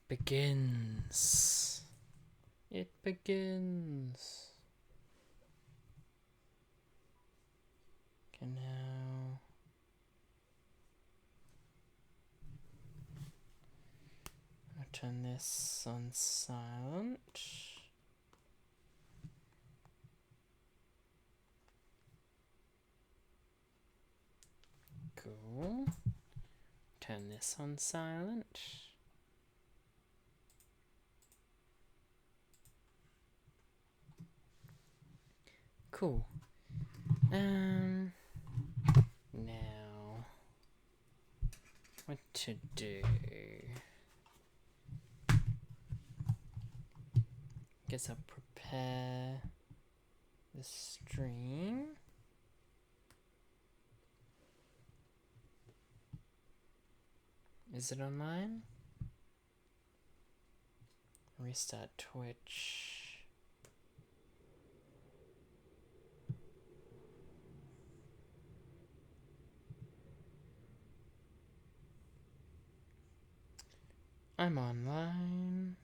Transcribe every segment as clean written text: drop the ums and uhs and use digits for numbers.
begins. It begins. Okay, now I'll turn this on silent. Cool. Turn this on silent. Cool. Now, what to do? Guess I'll prepare the stream. Is it online? Restart Twitch. I'm online.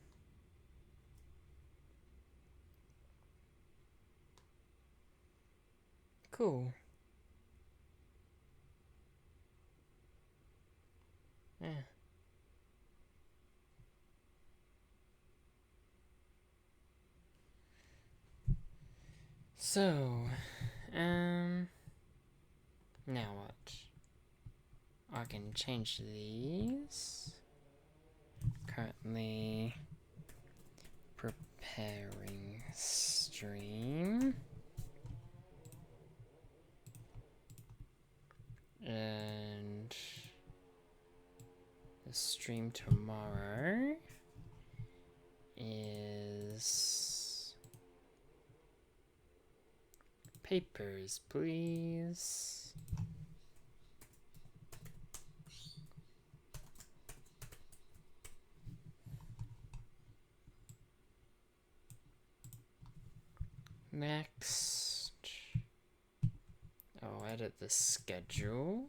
Cool. Yeah. So, now what? I can change these. Currently preparing stream. And the stream tomorrow is papers, please. Next, I'll edit the schedule.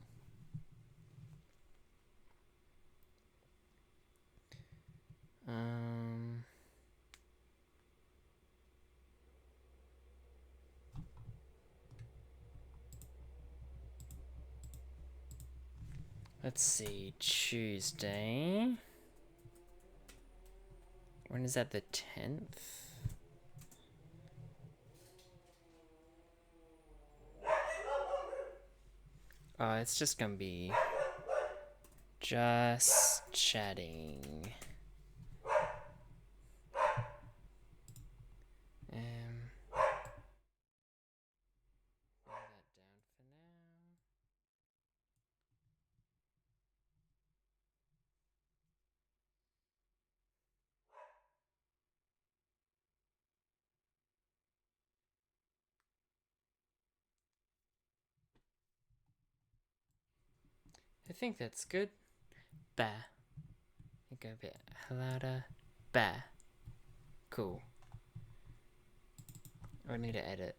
Let's see, Tuesday. When is that, the 10th? Oh, it's just gonna be just chatting. Bring that down for now. I think that's good. Bah. Go a bit louder. Bah. Cool. I need to edit.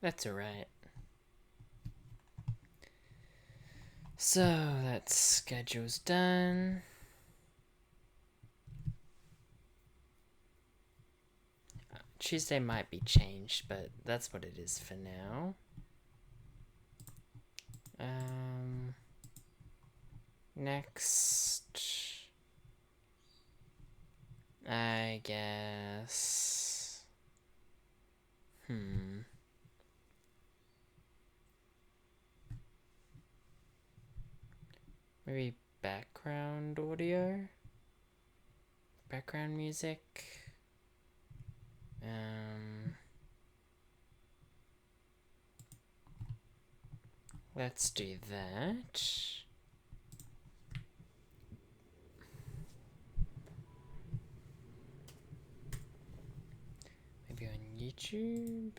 That's alright. So, that schedule's done. Tuesday might be changed, but that's what it is for now. Next, I guess. Maybe background audio? Background music? Let's do that. Maybe on YouTube.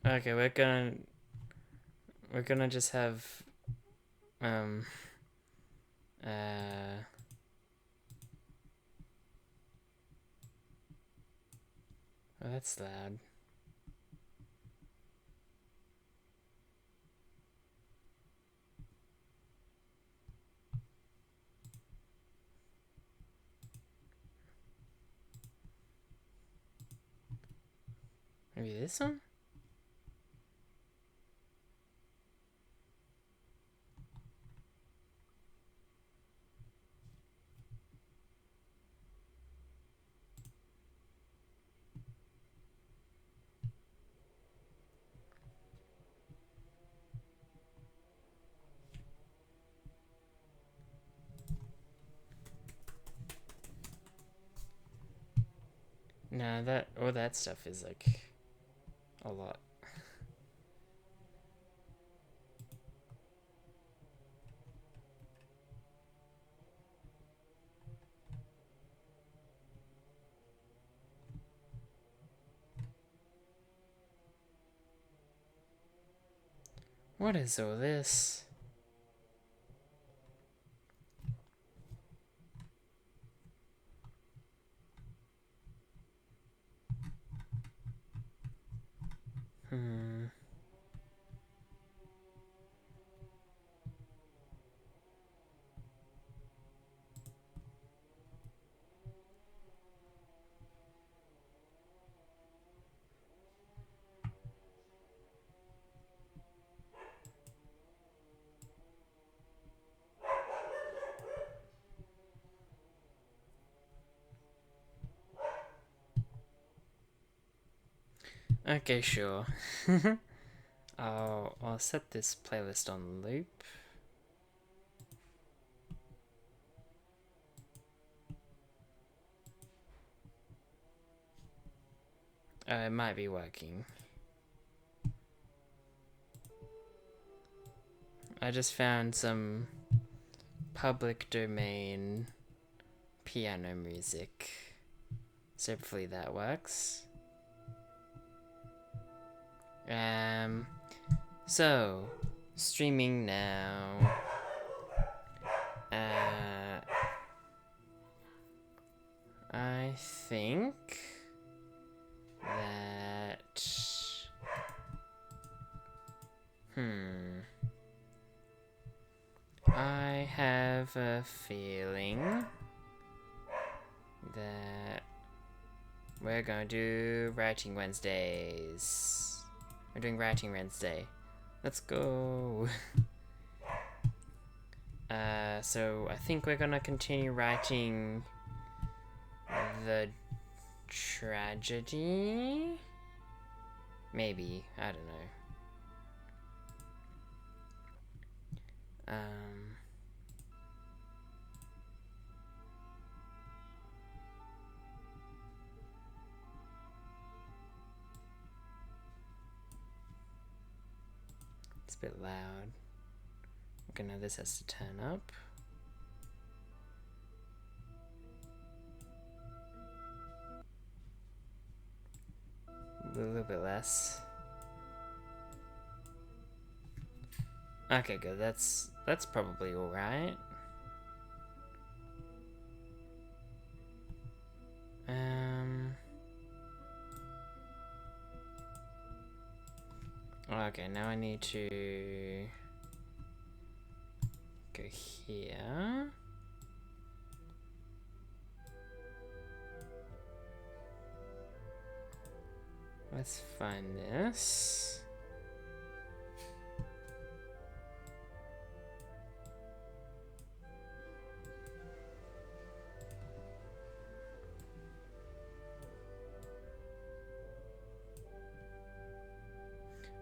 Okay, we're gonna just have um uh oh, that's loud. Maybe this one? No, that all that stuff is like a lot. What is all this? Hmm. Okay, sure. I'll set this playlist on loop. It might be working. I just found some public domain piano music. So hopefully that works. So streaming now. I think that I have a feeling that we're gonna do Writing Wednesdays. We're doing Writing Wednesday. Let's go. So I think we're gonna continue writing the tragedy? Maybe. I don't know. It's a bit loud. Okay, now this has to turn up. A little bit less. Okay, good. That's probably all right. Okay, now I need to go here. Let's find this.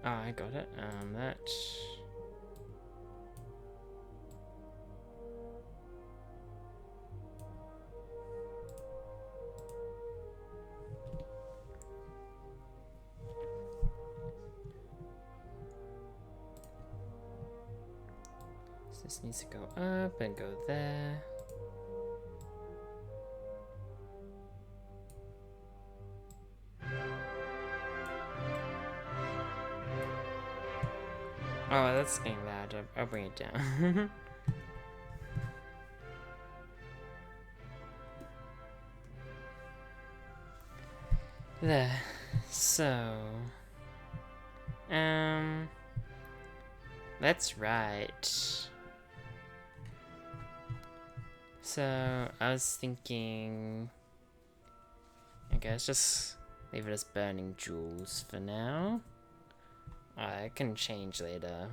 Oh, I got it. That. So this needs to go up and go there. Oh, that's getting loud. I'll bring it down. There. So. That's right. So, I was thinking. I guess just leave it as burning jewels for now. I can change later.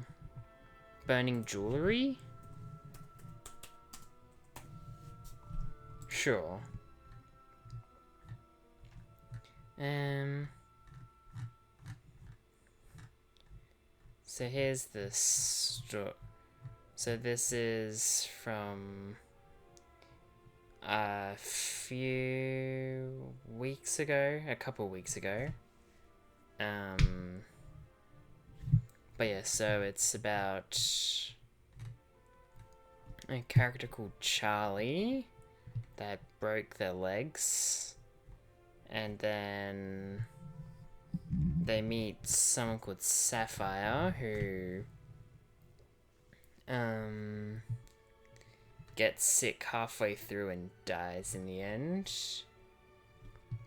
Burning jewelry? Sure. So here's the store. So this is from a few weeks ago, a couple weeks ago. But yeah, so it's about a character called Charlie that broke their legs, and then they meet someone called Sapphire who gets sick halfway through and dies in the end.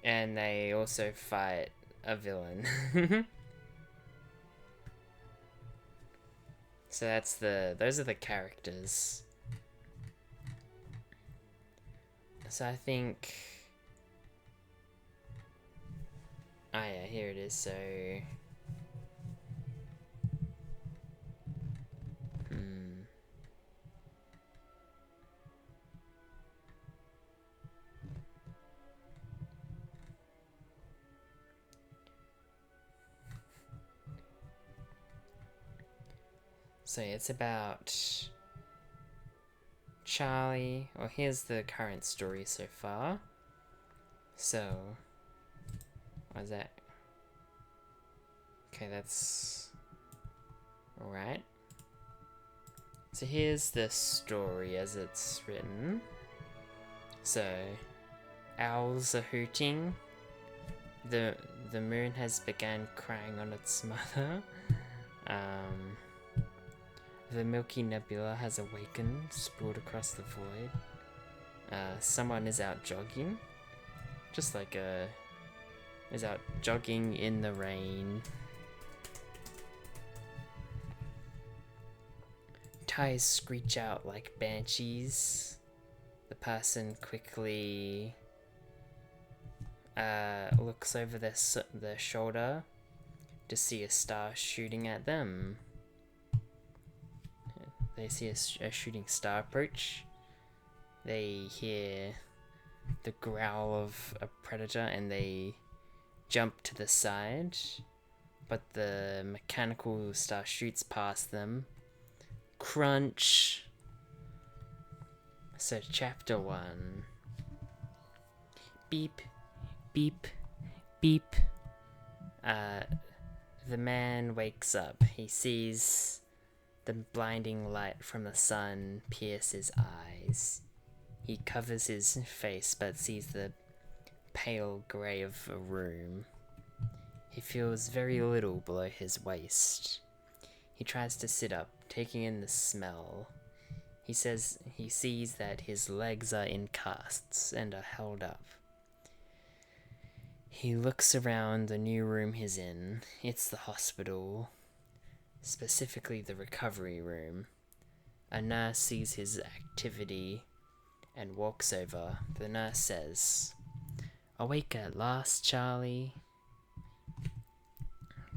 And they also fight a villain. So those are the characters. So I think, oh yeah, here it is. So So it's about Charlie. Well, here's the current story so far. So, what is that? Okay, that's alright. So here's the story as it's written. So, owls are hooting. The moon has begun crying on its mother. The Milky Nebula has awakened, sprawled across the void. Someone is out jogging. Just like is out jogging in the rain. Tires screech out like banshees. The person quickly looks over their shoulder to see a star shooting at them. They see a shooting star approach. They hear the growl of a predator and they jump to the side. But the mechanical star shoots past them. Crunch. So chapter 1. Beep, beep, beep. The man wakes up. He sees the blinding light from the sun pierce his eyes. He covers his face but sees the pale grey of a room. He feels very little below his waist. He tries to sit up, taking in the smell. He says he sees that his legs are in casts and are held up. He looks around the new room he's in. It's the hospital, specifically the recovery room. A nurse sees his activity and walks over. The nurse says, "Awake at last, Charlie?"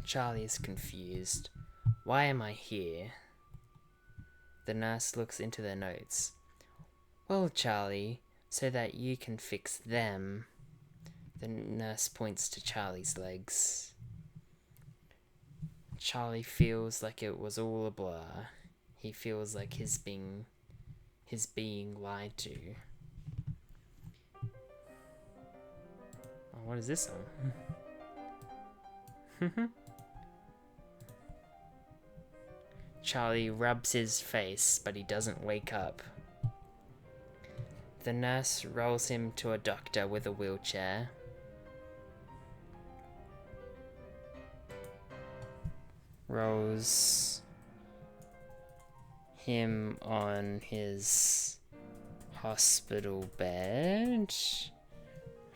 Charlie is confused. "Why am I here?" The nurse looks into their notes. "Well, Charlie, so that you can fix them." The nurse points to Charlie's legs. Charlie feels like it was all a blur. He feels like he's being lied to. Oh, what is this song? Charlie rubs his face, but he doesn't wake up. The nurse rolls him to a doctor with a wheelchair. Rolls him on his hospital bed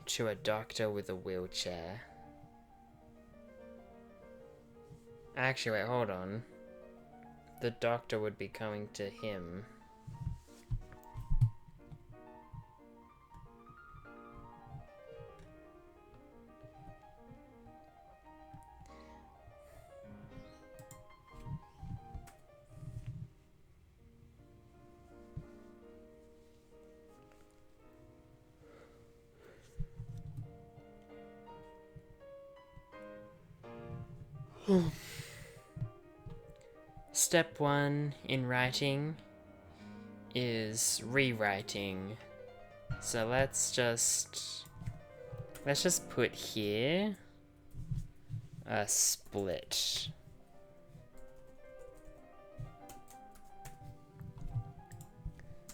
to a doctor with a wheelchair. Actually, wait, hold on. The doctor would be coming to him. Step 1 in writing is rewriting. So let's just put here a split.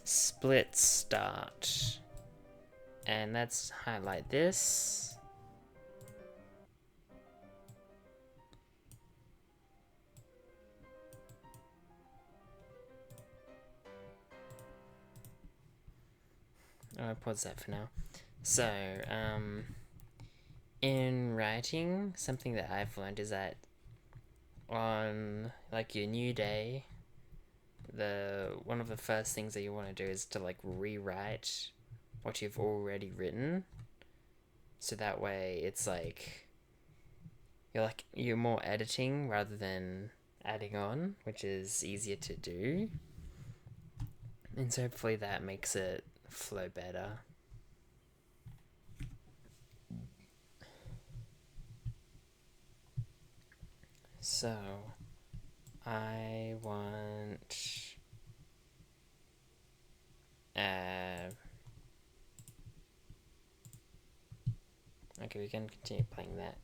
Split start. And let's highlight this. I'll pause that for now. So, in writing, something that I've learned is that on like your new day, one of the first things that you want to do is to like rewrite what you've already written. So that way it's like you're more editing rather than adding on, which is easier to do. And so hopefully that makes it flow better. So I want okay, we can continue playing that.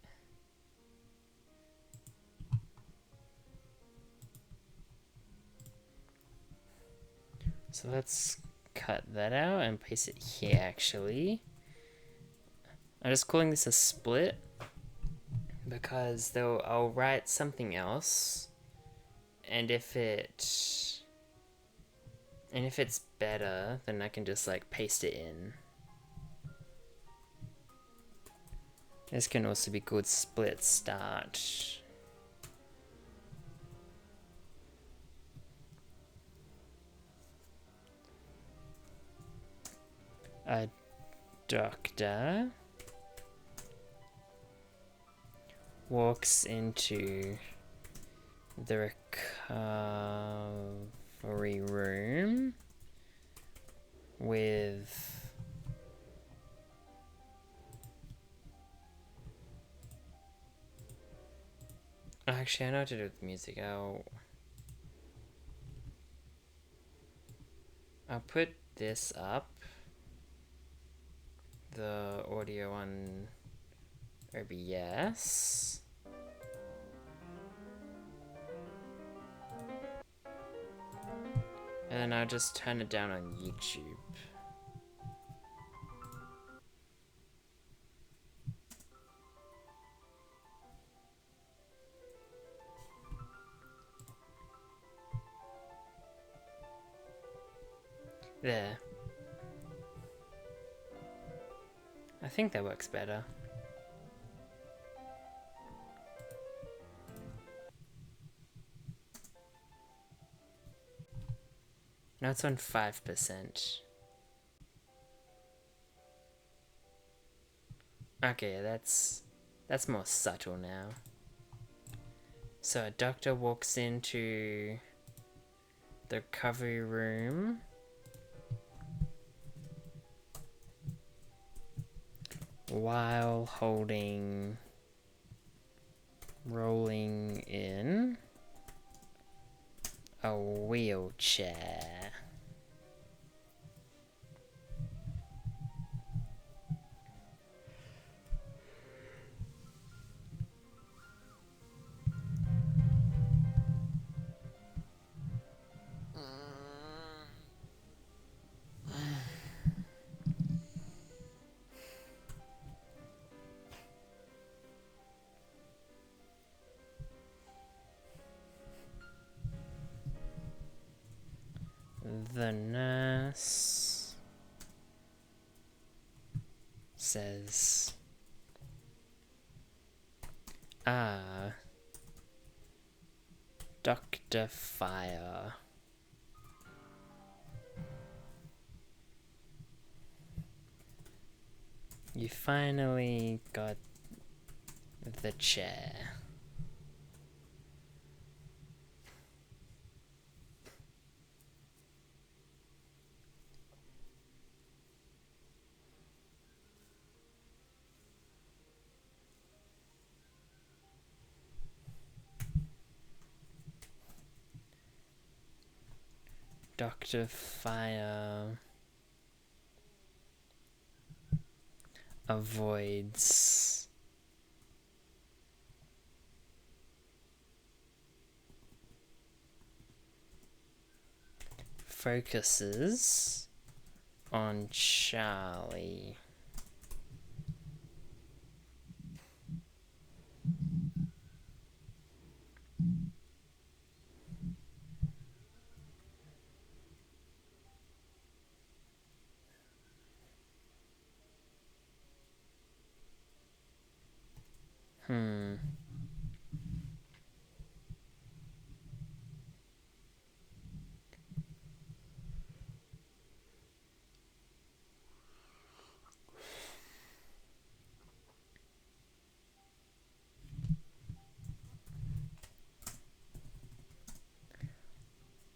So let's cut that out and paste it here actually. I'm just calling this a split because I'll write something else, and if it's better, then I can just like paste it in. This can also be called split start. A doctor walks into the recovery room with actually I know what to do with music. I'll put this up, the audio on OBS. And then I'll just turn it down on YouTube. There. I think that works better. Now it's on 5%. Okay, that's more subtle now. So a doctor walks into the recovery room. While rolling in a wheelchair. The nurse says, Dr. Fire. You finally got the chair. Dr. Fire avoids focuses on Charlie.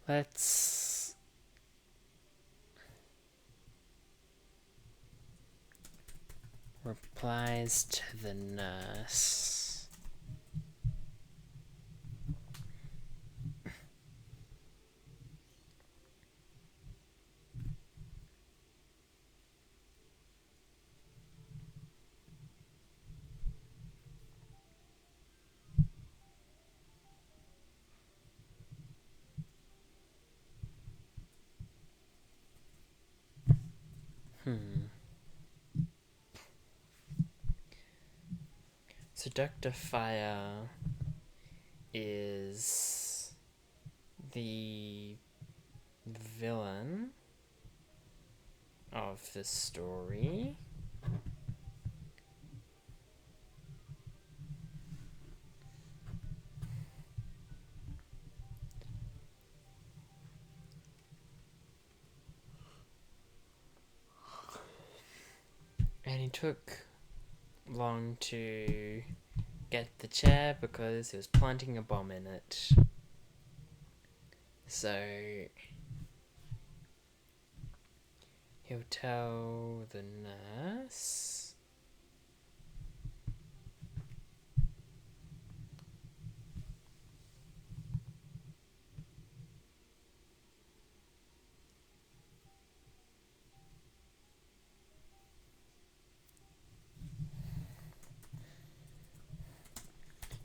Let's replies to the nurse. So Dr. Fire is the villain of the story. And he took long to get the chair because he was planting a bomb in it. So he'll tell the nurse.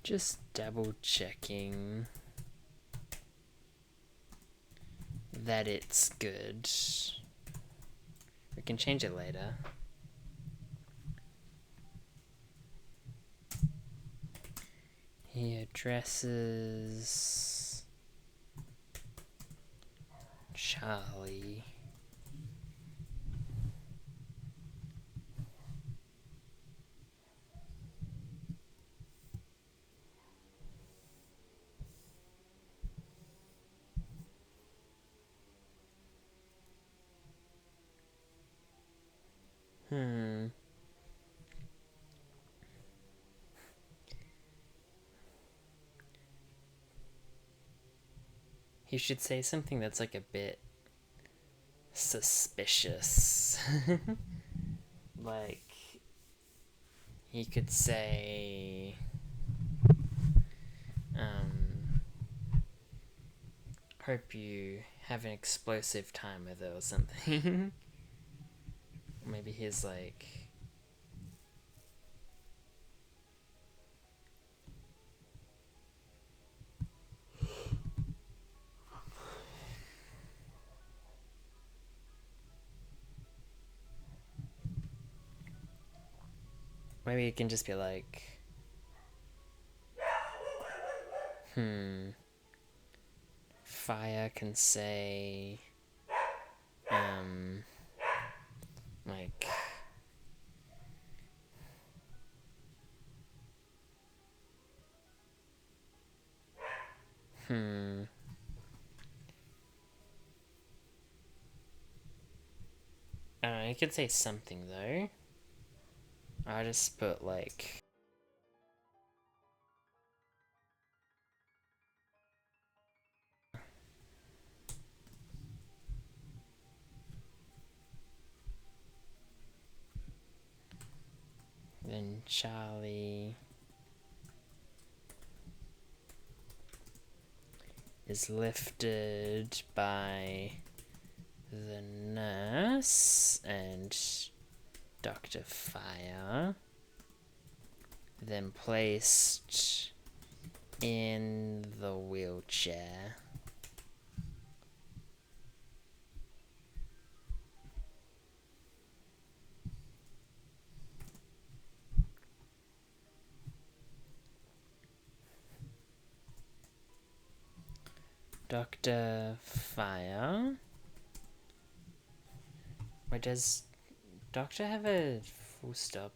Just double checking that it's good. We can change it later. He addresses Charlie. He should say something that's like a bit suspicious. Like, he could say, hope you have an explosive time with it or something. Maybe he's like, maybe it can just be like, Fire can say, like, I don't know, you could say something though. I just put like, then Charlie is lifted by the nurse and Dr. Fire, then placed in the wheelchair. Dr. Fire. Wait, does Doctor have a full stop?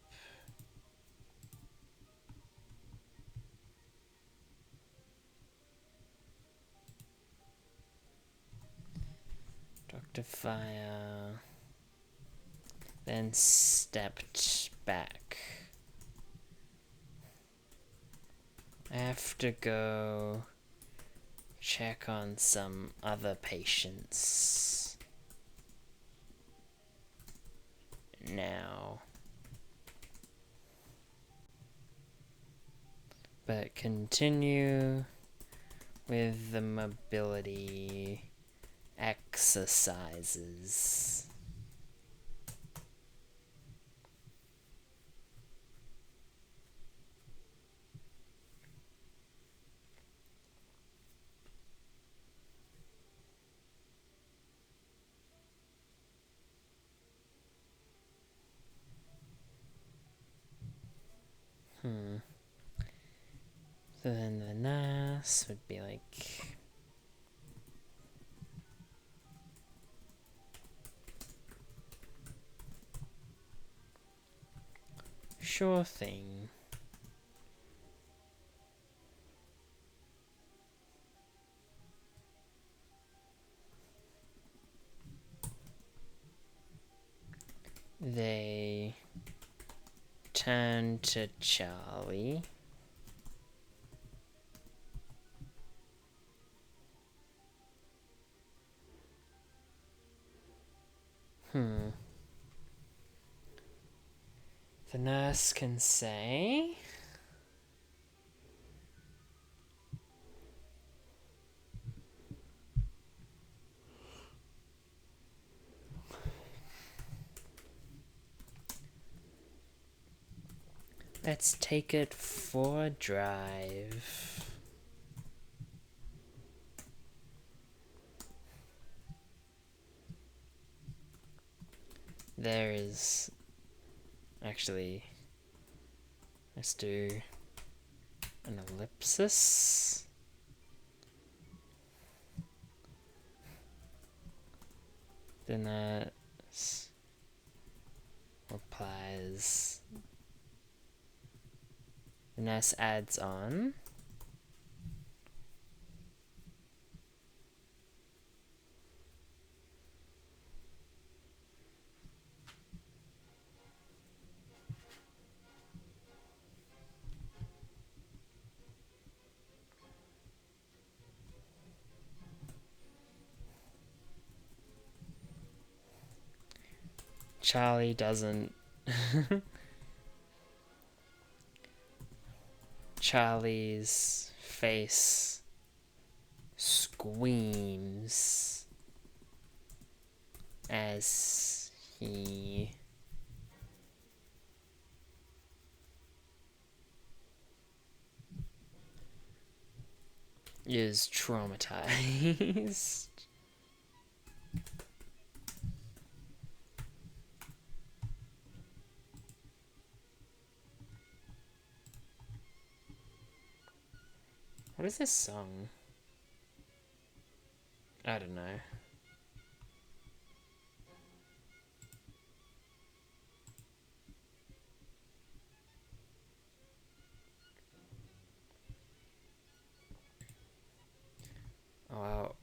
Dr. Fire then stepped back. I have to go check on some other patients now. But continue with the mobility exercises. So then the nurse would be like, sure thing. They turn to Charlie. The nurse can say, let's take it for a drive. There is, actually, let's do an ellipsis. The nurse replies, the nurse adds on, Charlie doesn't. Charlie's face screams as he is traumatized. What is this song? I don't know. Oh, well.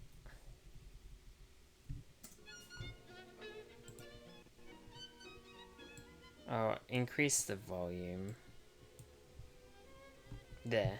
Oh, increase the volume. There.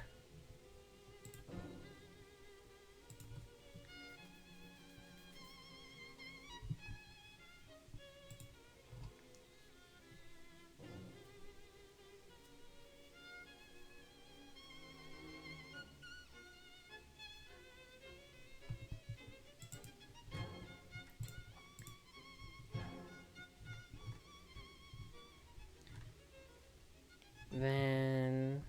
Then...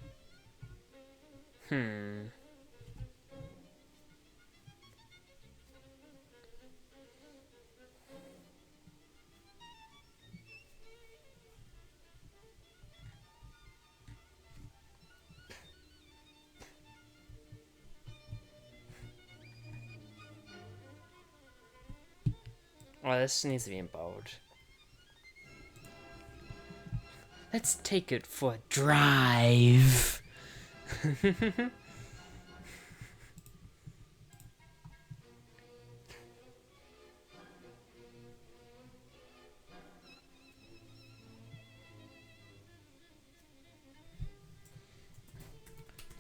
Oh, this needs to be in bold. Let's take it for a drive.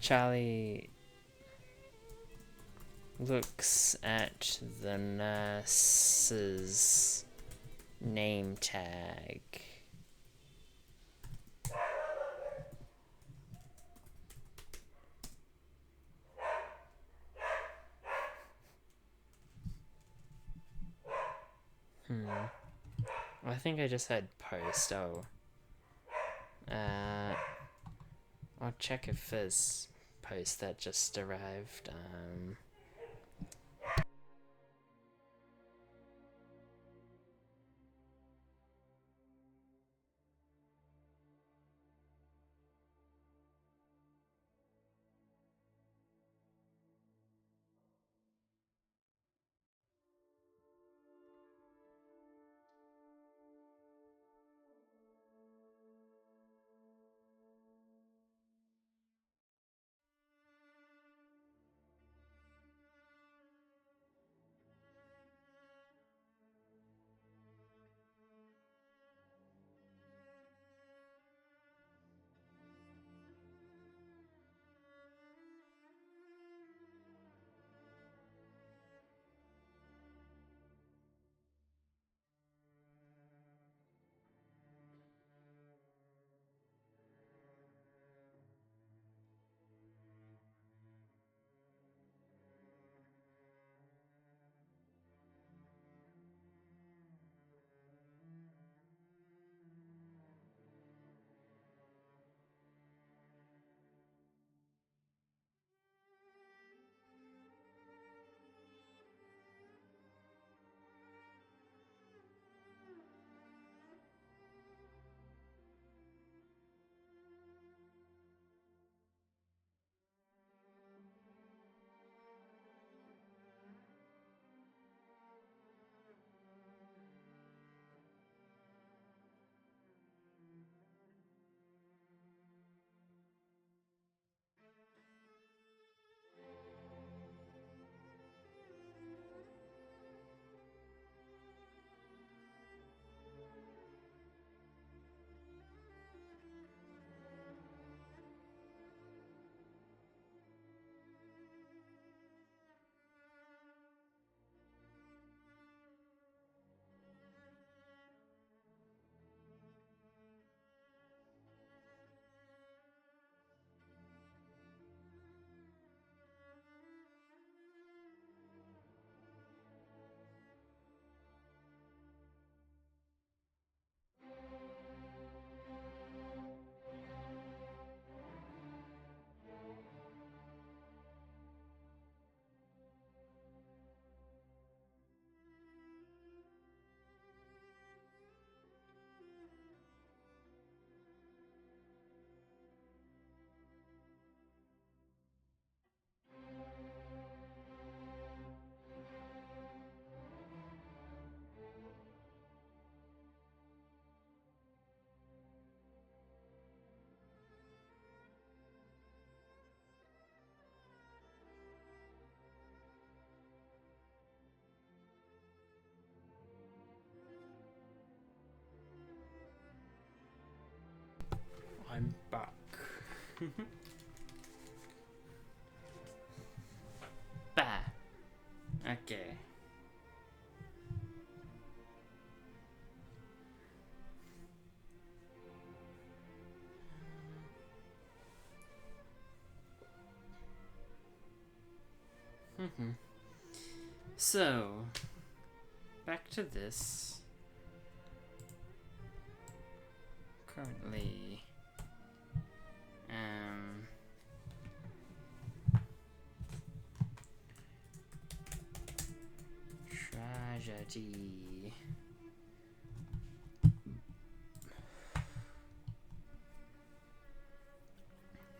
Charlie looks at the nurse's name tag. I think I just had post. Oh. I'll check if there's post that just arrived. I'm back. Bah. Okay. So, back to this. Currently, tragedy.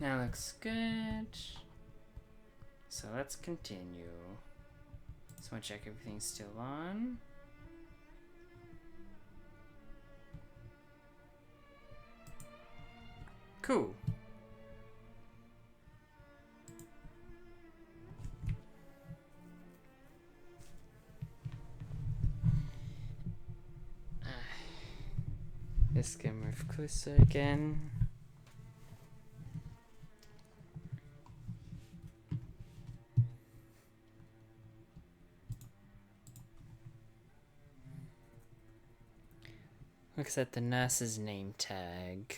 That looks good. So let's continue. Just want to check everything's still on. Cool. Let's get move closer again. Looks at the nurse's name tag.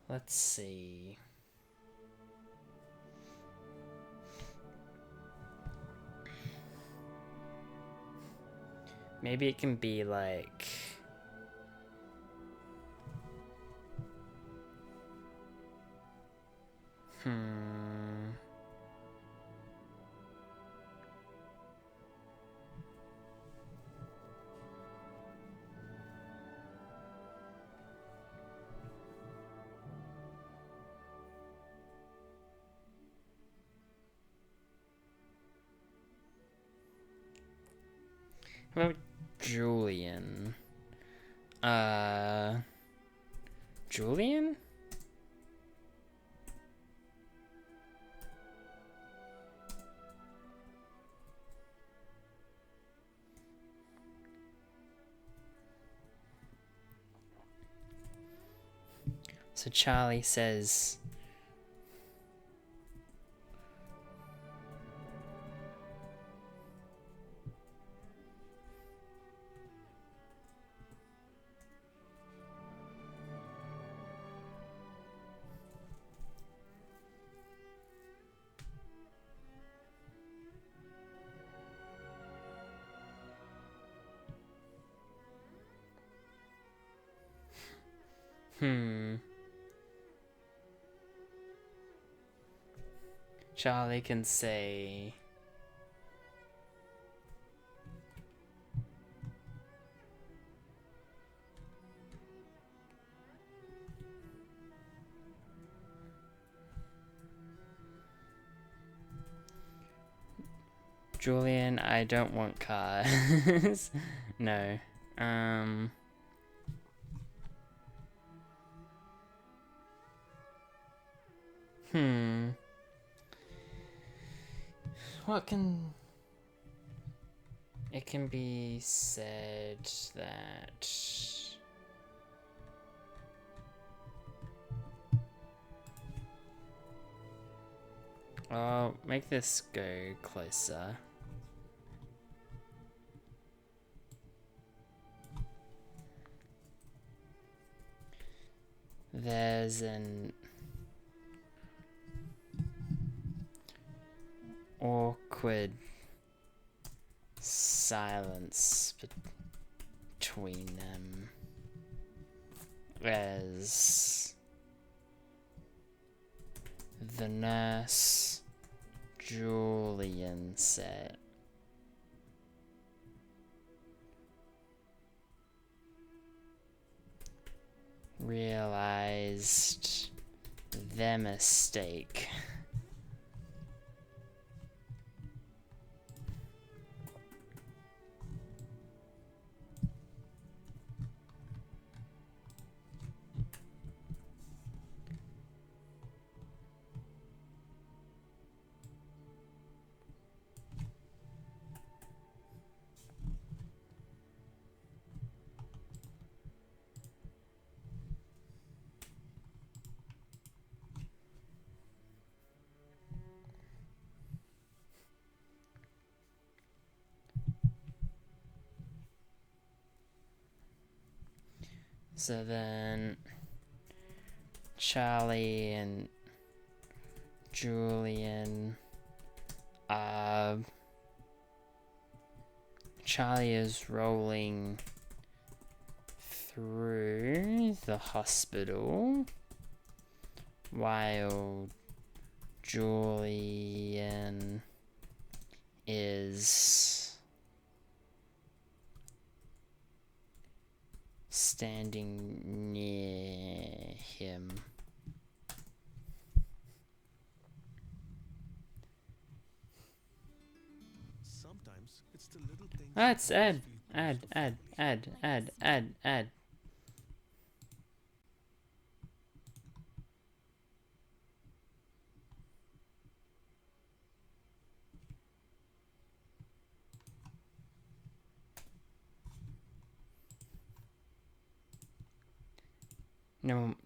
Let's see. Maybe it can be like... How about Julian? Julian? So Charlie says... Charlie can say... Julian, I don't want cars. No. What can... It can be said that... I'll make this go closer. There's an awkward silence between them as the nurse Julian said. Realized their mistake. So then Charlie and Julian Charlie is rolling through the hospital while Julian is standing near him. Sometimes it's the little things. Ah, it's that Ed. feel Add.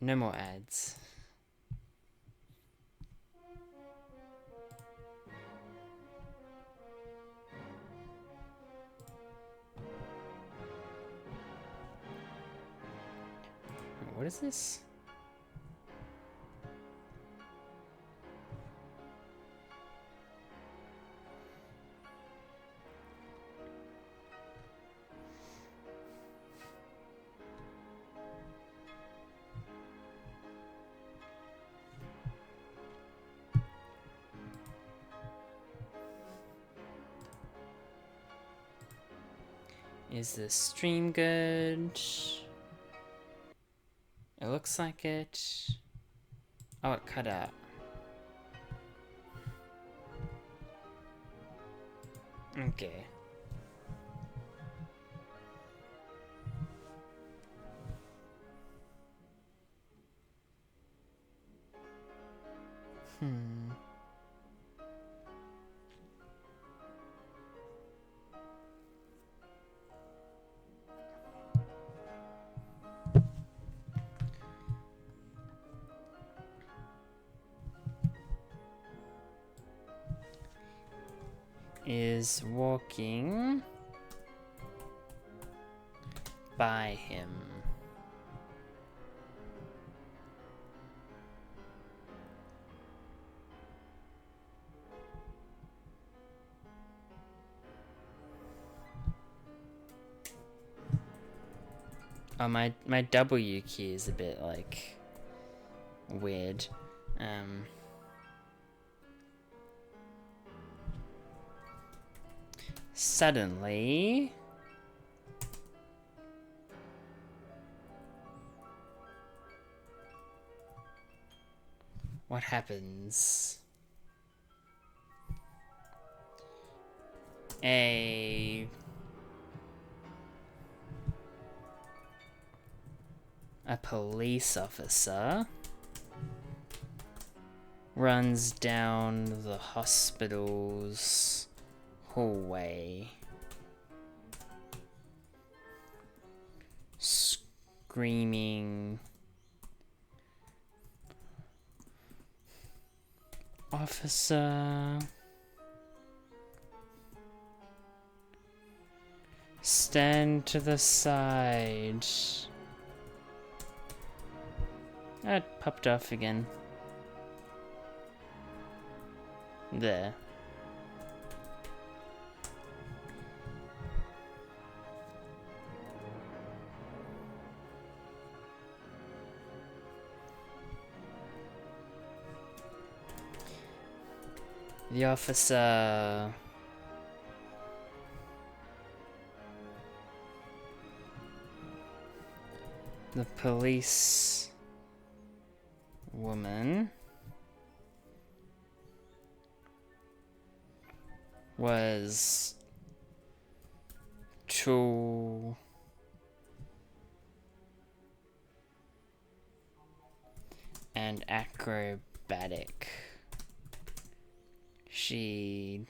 No more ads. What is this? Is the stream good? It looks like it. Oh, it cut out. Okay. Is walking by him. Oh, my W key is a bit like weird. Suddenly, what happens? A police officer runs down the hospital's hallway, screaming, "Officer, stand to the side." It popped off again. There. The officer the police woman was too and acrobatic. She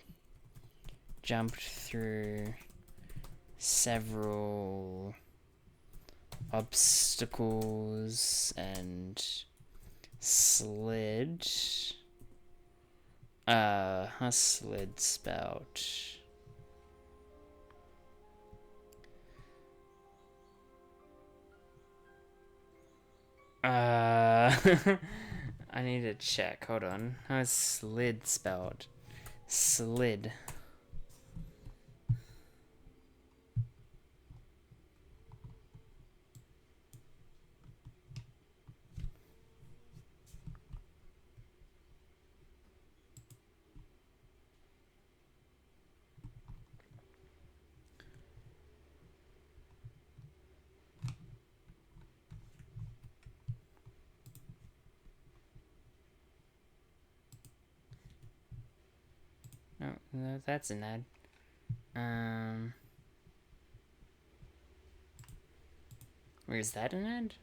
jumped through several obstacles and slid a slid spout. I need to check. Hold on. How is slid spelled? Slid. No, that's an ad. Where is that an ad?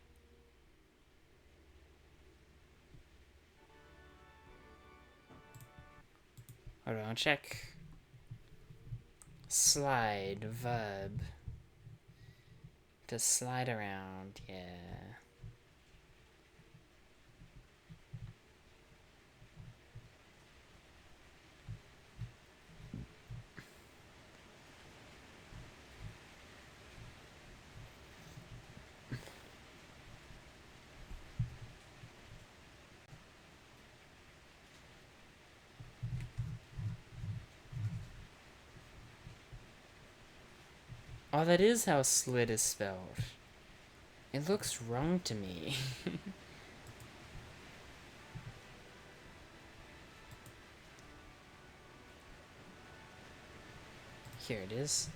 Hold on, I'll check. Slide, verb. To slide around, yeah. Oh, that is how slid is spelled. It looks wrong to me. Here it is.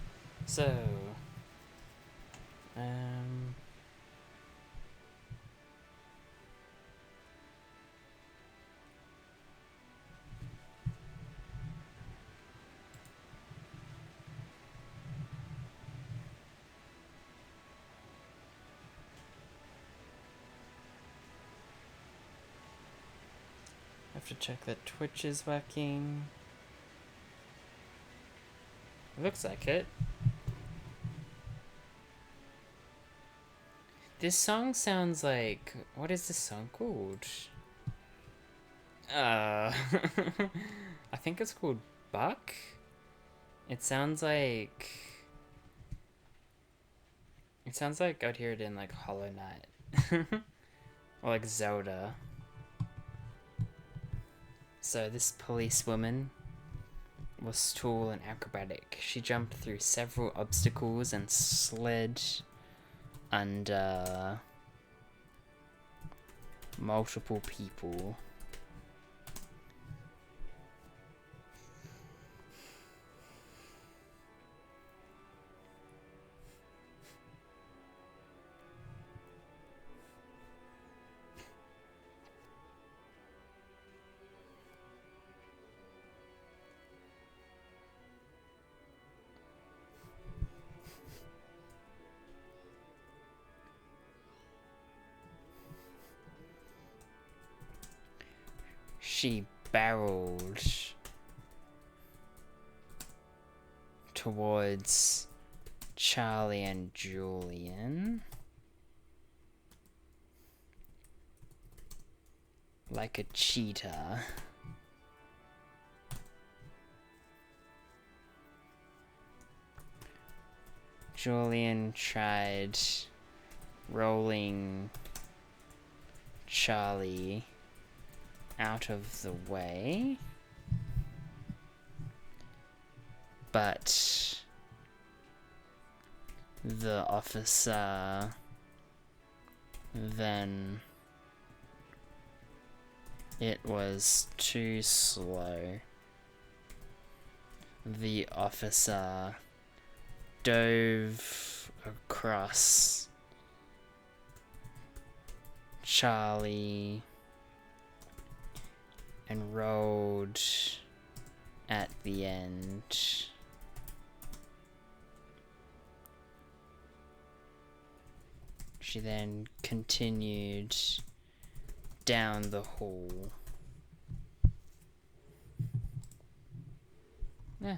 So, I have to check that Twitch is working. It looks like it. This song sounds like... What is this song called? I think it's called Buck? It sounds like... It sounds like I'd hear it in like Hollow Knight. Or like Zelda. So this policewoman was tall and acrobatic. She jumped through several obstacles and slid under multiple people. She barreled towards Charlie and Julian like a cheetah. Julian tried rolling Charlie out of the way, but the officer then it was too slow. The officer dove across Charlie and rolled at the end. She then continued down the hall. Yeah.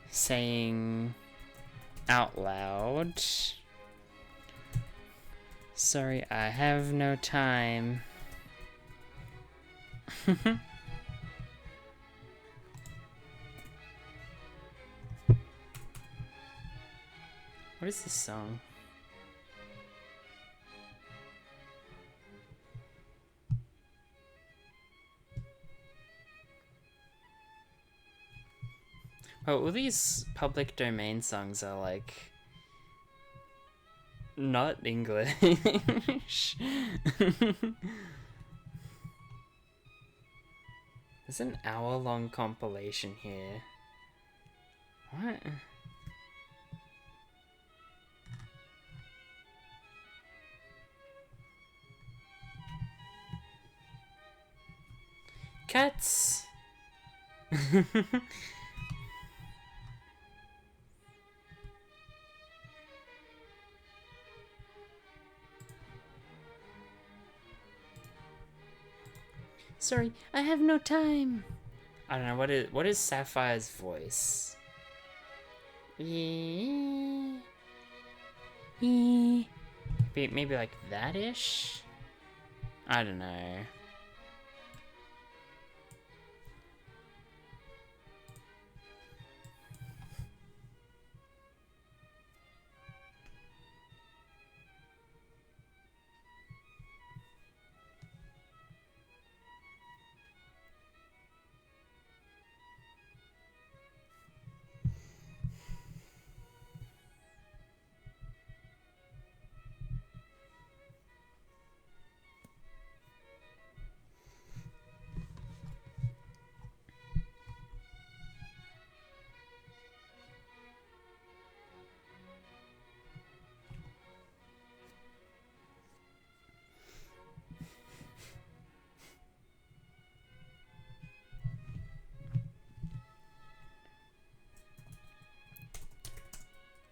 Saying out loud, "Sorry, I have no time." What is this song? Oh, all these public domain songs are like not English. There's an hour-long compilation here. What? Cats! Sorry, I have no time. I don't know, what is Sapphire's voice? Maybe like that-ish? I don't know.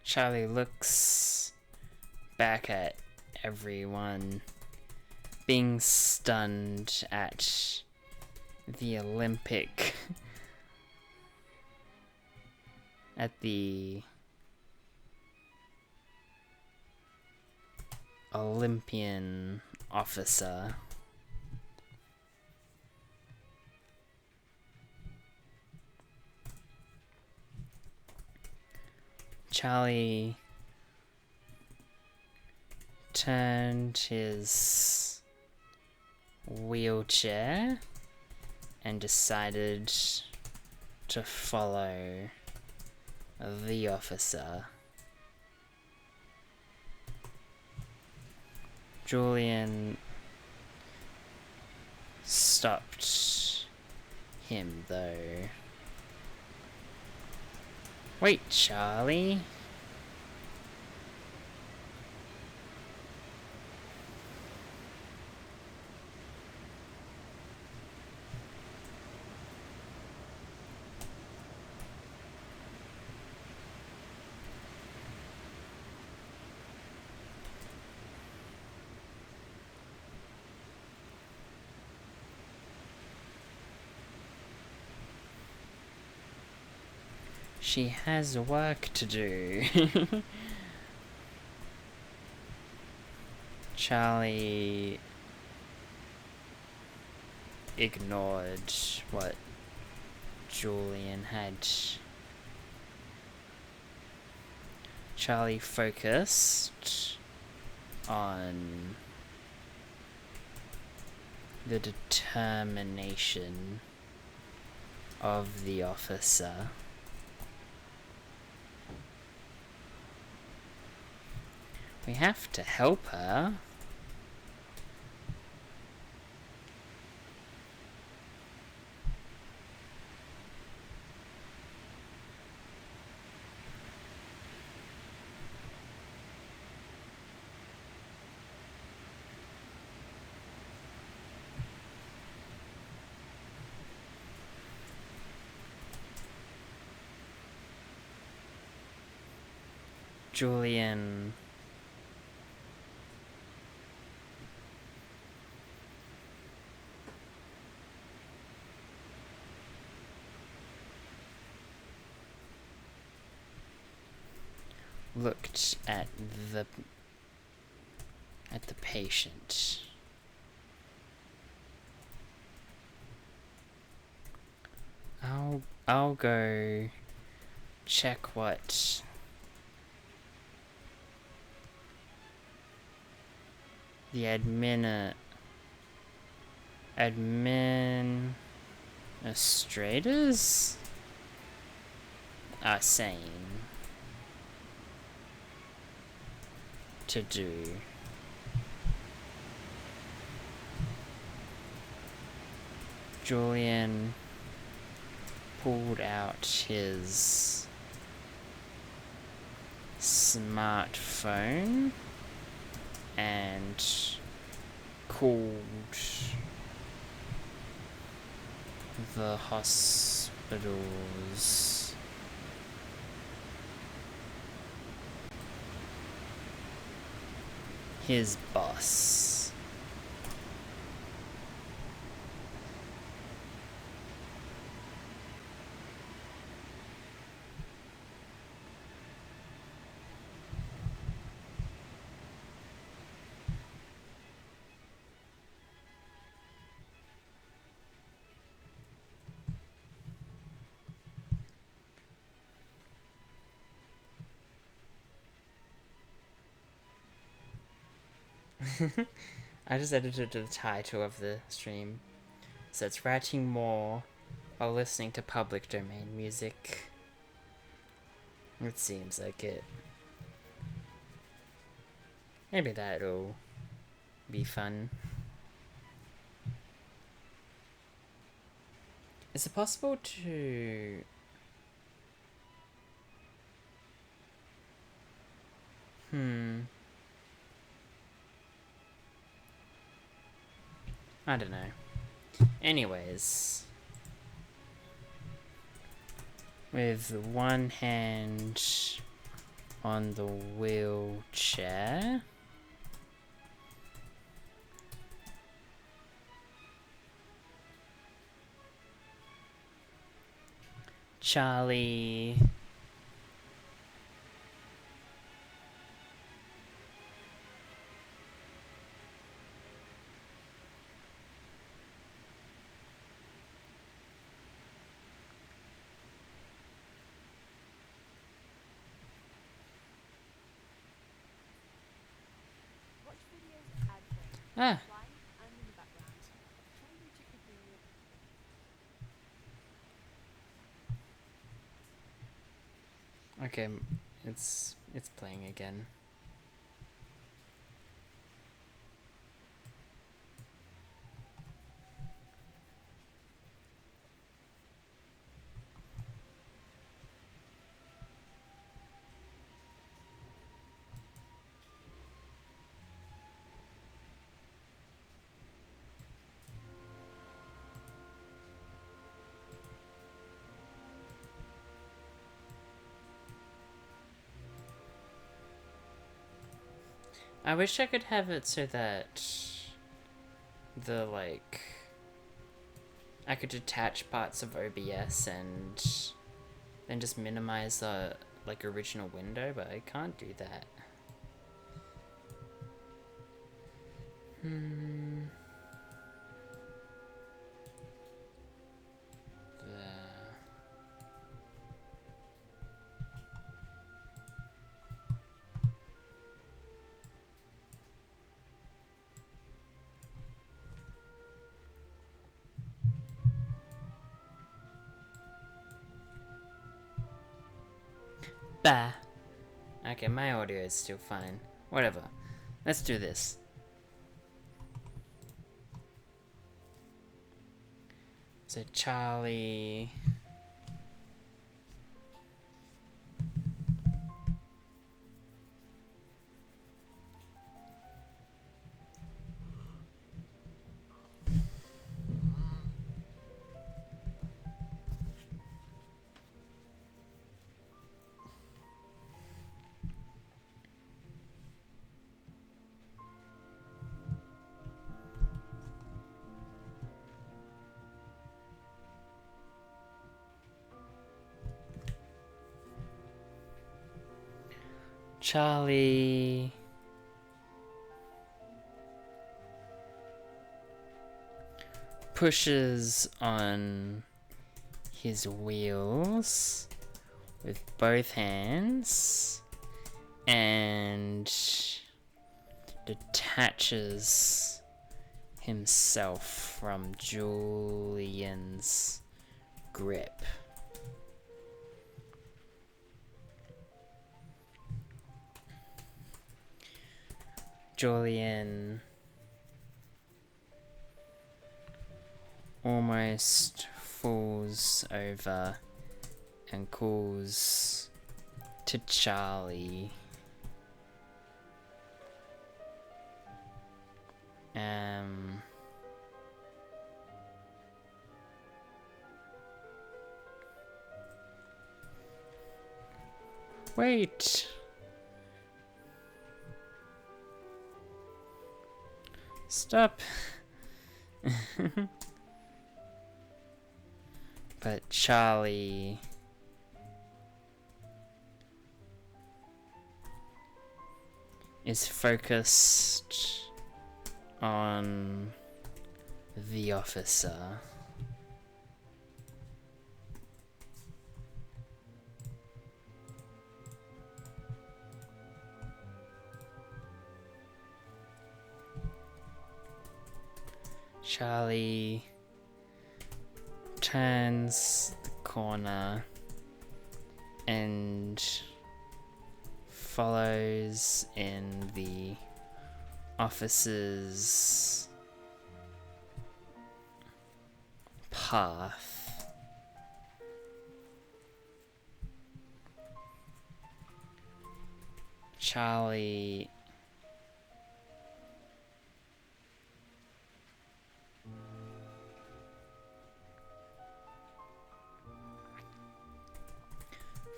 Charlie looks back at everyone, being stunned at the Olympian officer. Charlie turned his wheelchair and decided to follow the officer. Julian stopped him though. Wait, Charlie. She has work to do. Charlie ignored what Julian had. Charlie focused on the determination of the officer. We have to help her. Julian looked at the patient. I'll go check what the administrators are saying to do. Julian pulled out his smartphone and called the hospitals. His boss. I just edited the title of the stream. So it's writing more while listening to public domain music. It seems like it. Maybe that'll be fun. Is it possible to... I don't know. Anyways, with one hand on the wheelchair, Charlie Ah. Okay, it's playing again. I wish I could have it so that the, like, I could detach parts of OBS and then just minimize the, like, original window, but I can't do that. Bah. Okay, my audio is still fine. Whatever. Let's do this. So Charlie... Charlie pushes on his wheels with both hands and detaches himself from Julian's grip. Julian almost falls over and calls to Charlie. Wait. Stop. But Charlie is focused on the officer. Charlie turns the corner and follows in the officer's path. Charlie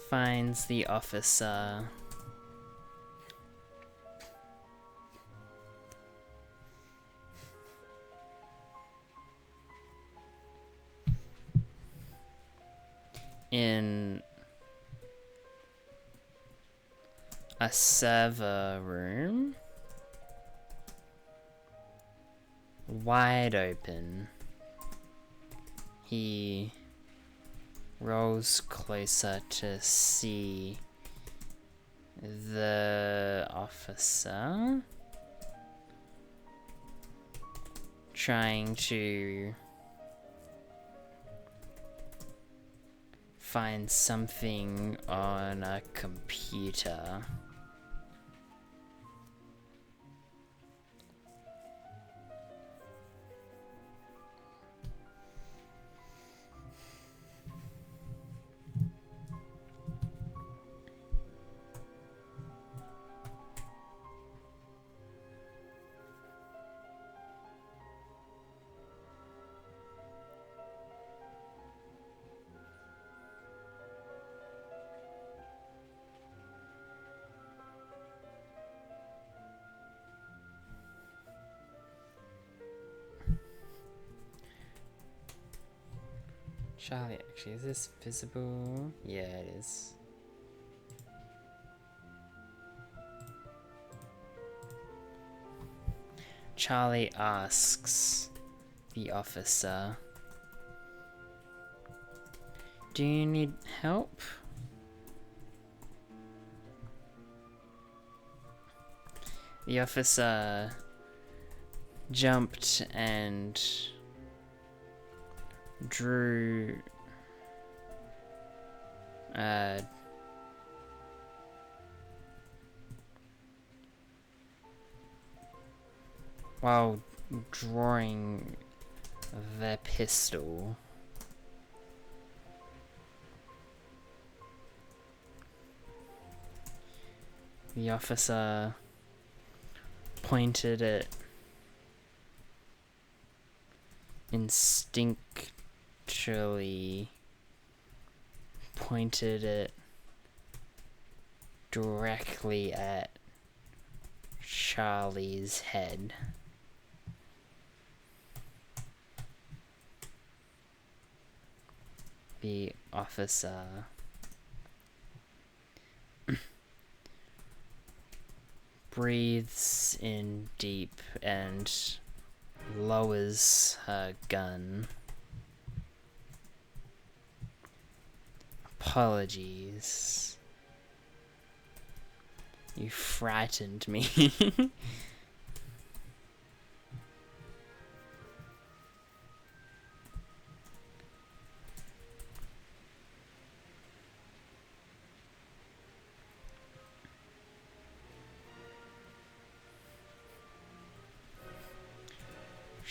finds the officer in a server room, wide open. He rolls closer to see the officer trying to find something on a computer. Charlie, actually, is this visible? Yeah, it is. Charlie asks the officer, "Do you need help?" The officer jumped and drew while drawing the pistol. The officer pointed it instinctually, pointed it directly at Charlie's head. The officer breathes in deep and lowers her gun. Apologies. You frightened me.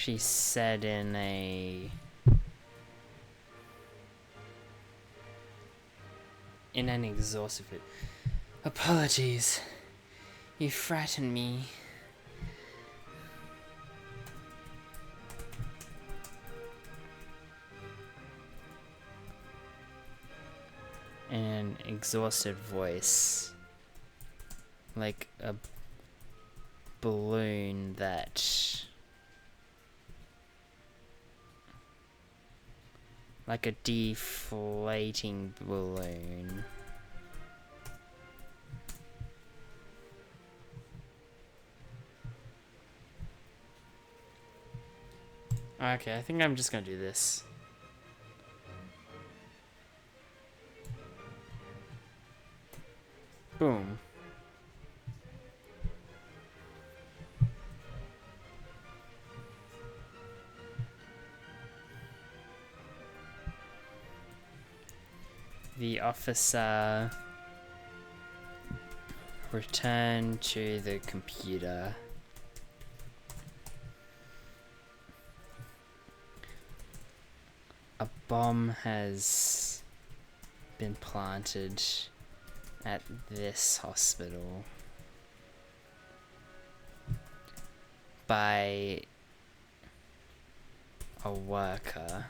She said in an exhaustive apologies. You frightened me. In an exhausted voice. Like a balloon that... like a deflating balloon. Okay, I think I'm just gonna do this. Boom. The officer returned to the computer. A bomb has been planted at this hospital by a worker.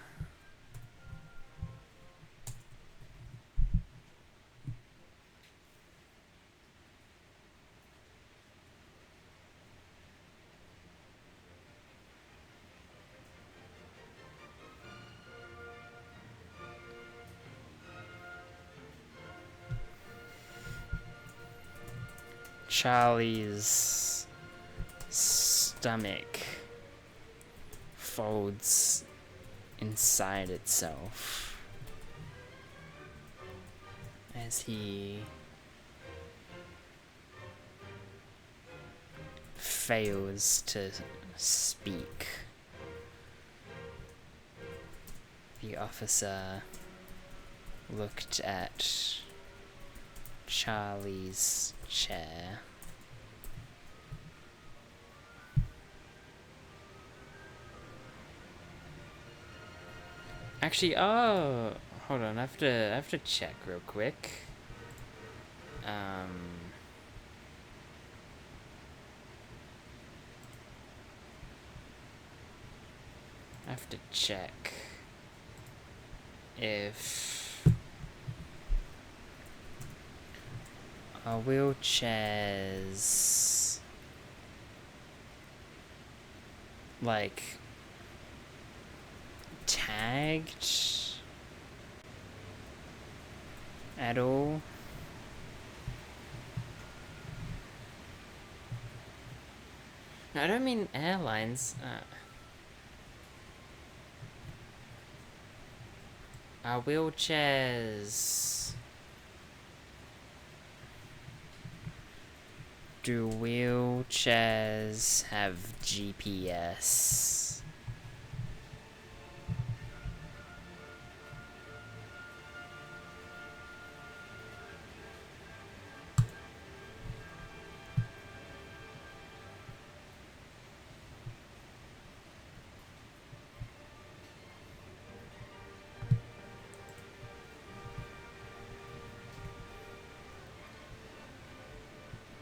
Charlie's stomach folds inside itself as he fails to speak. The officer looked at Charlie's chair. Actually, oh, hold on. I have to check real quick. I have to check if wheelchairs like tagged at all. No, I don't mean airlines. Are wheelchairs... Do wheelchairs have GPS?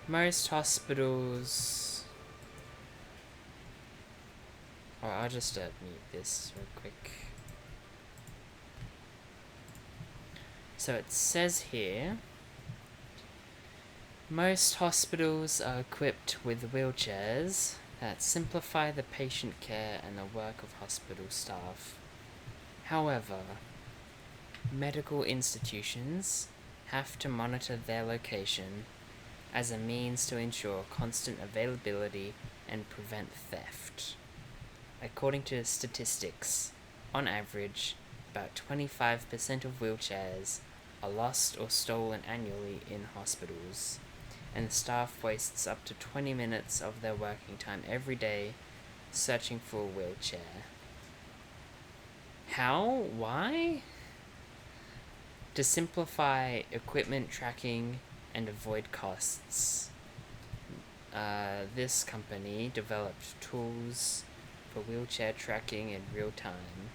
Most hospitals... Oh, I'll just mute this real quick. So it says here, most hospitals are equipped with wheelchairs that simplify the patient care and the work of hospital staff. However, medical institutions have to monitor their location as a means to ensure constant availability and prevent theft. According to statistics, on average, about 25% of wheelchairs are lost or stolen annually in hospitals, and the staff wastes up to 20 minutes of their working time every day searching for a wheelchair. How? Why? To simplify equipment tracking and avoid costs. This company developed tools for wheelchair tracking in real time.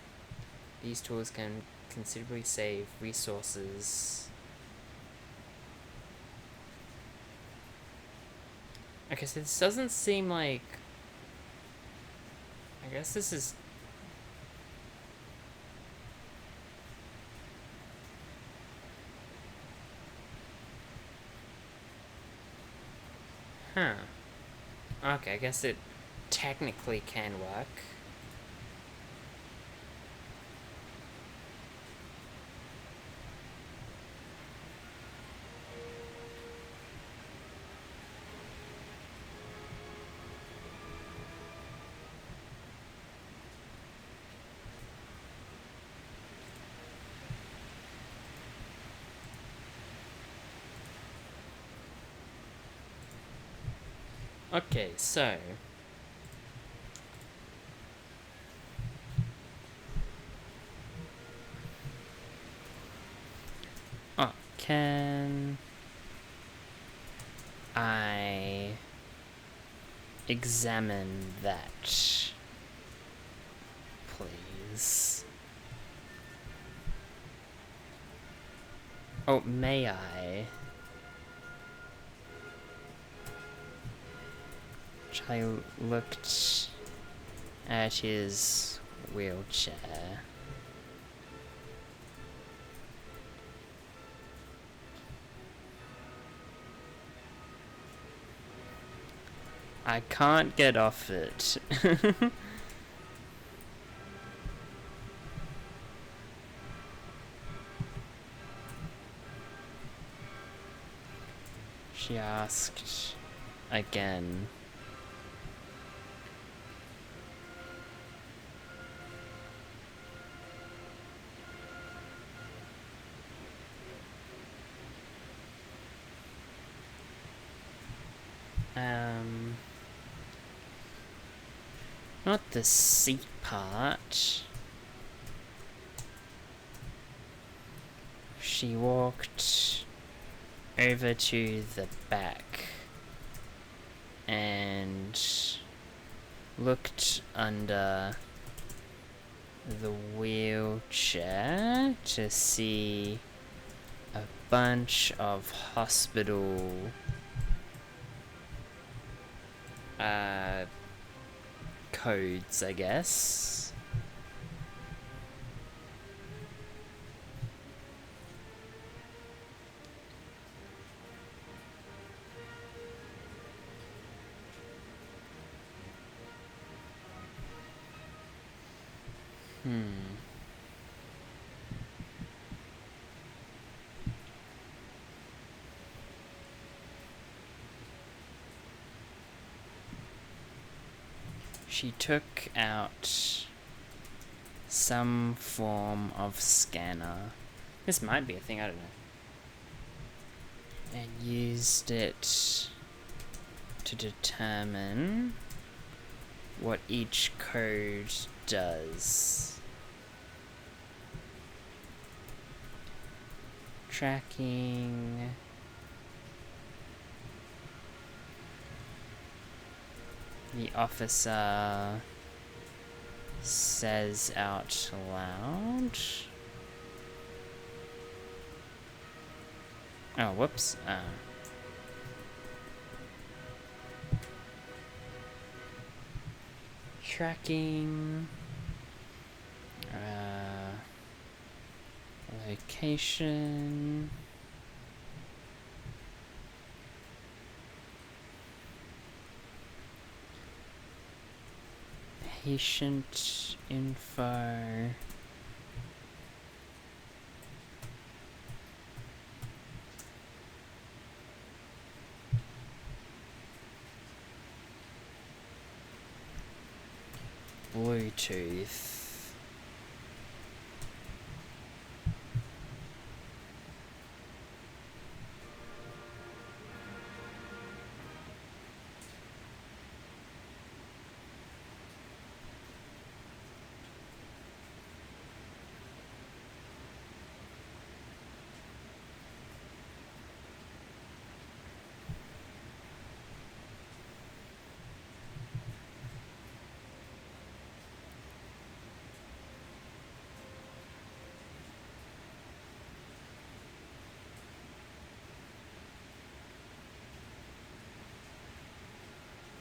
These tools can considerably save resources. Okay, so this doesn't seem like... I guess this is... Huh. Okay, I guess it technically can work. Okay, so... Oh, can... I... examine that, please? Oh, may I? I looked at his wheelchair. I can't get off it. She asked again. Not the seat part. She walked over to the back and looked under the wheelchair to see a bunch of hospital codes, I guess. She took out some form of scanner. This might be a thing, I don't know. And used it to determine what each code does. Tracking. The officer says out loud. Oh, whoops. Tracking. Location. Patient info. Bluetooth.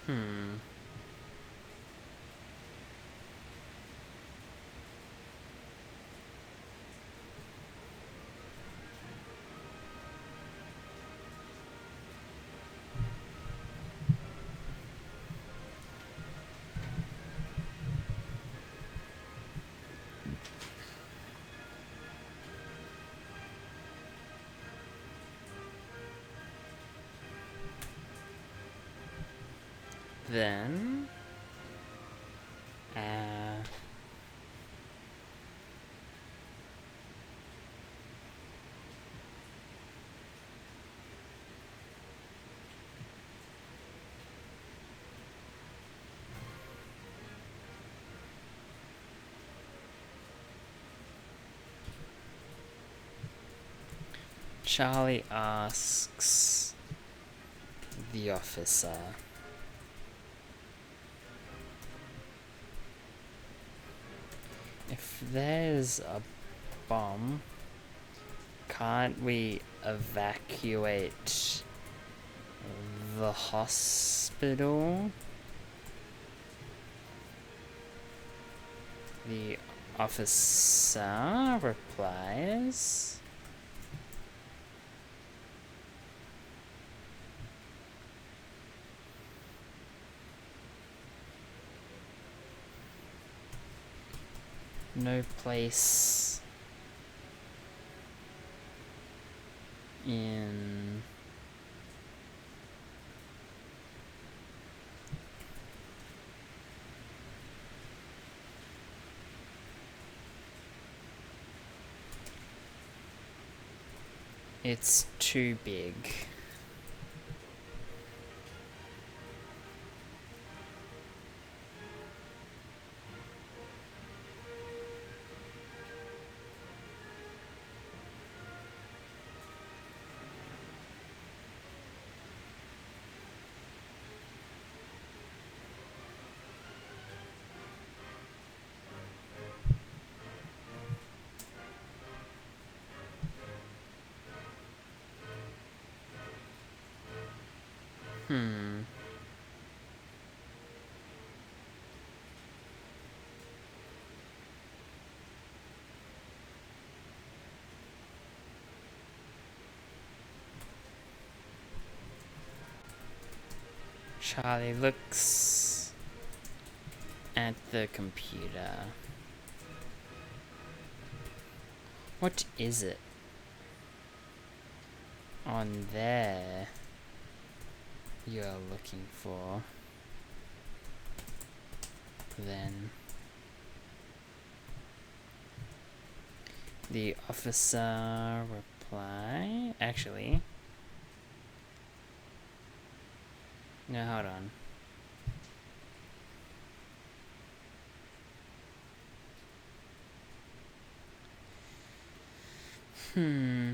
Hmm. Then, Charlie asks the officer, if there's a bomb, can't we evacuate the hospital? The officer replies, no place in it's too big. Hmm. Charlie looks at the computer. What is it on there you're looking for? Then the officer reply. Actually, no, hold on. Hmm.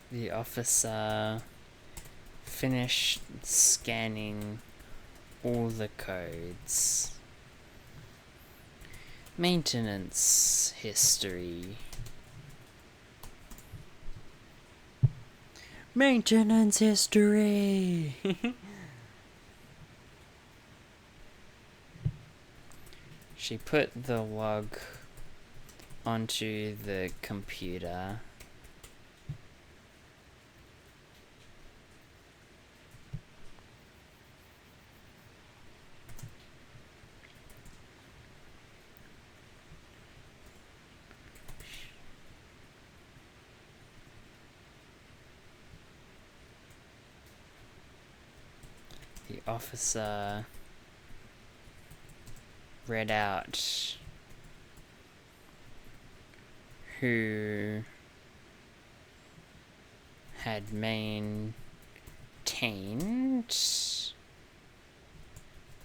The officer finished scanning all the codes. Maintenance history. Maintenance history! She put the log onto the computer. The officer read out who had maintained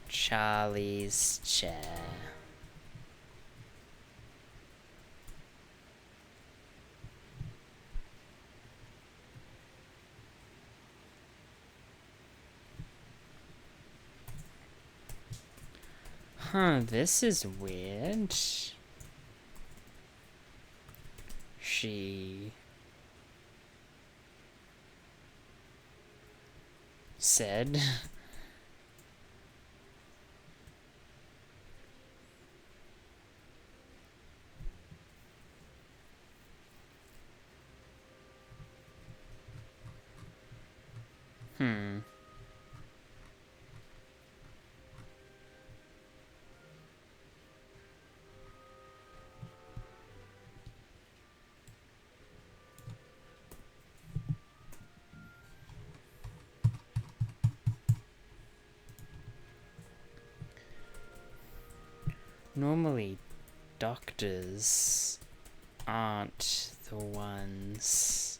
Charlie's chair. Huh, this is weird. She said. Normally, doctors aren't the ones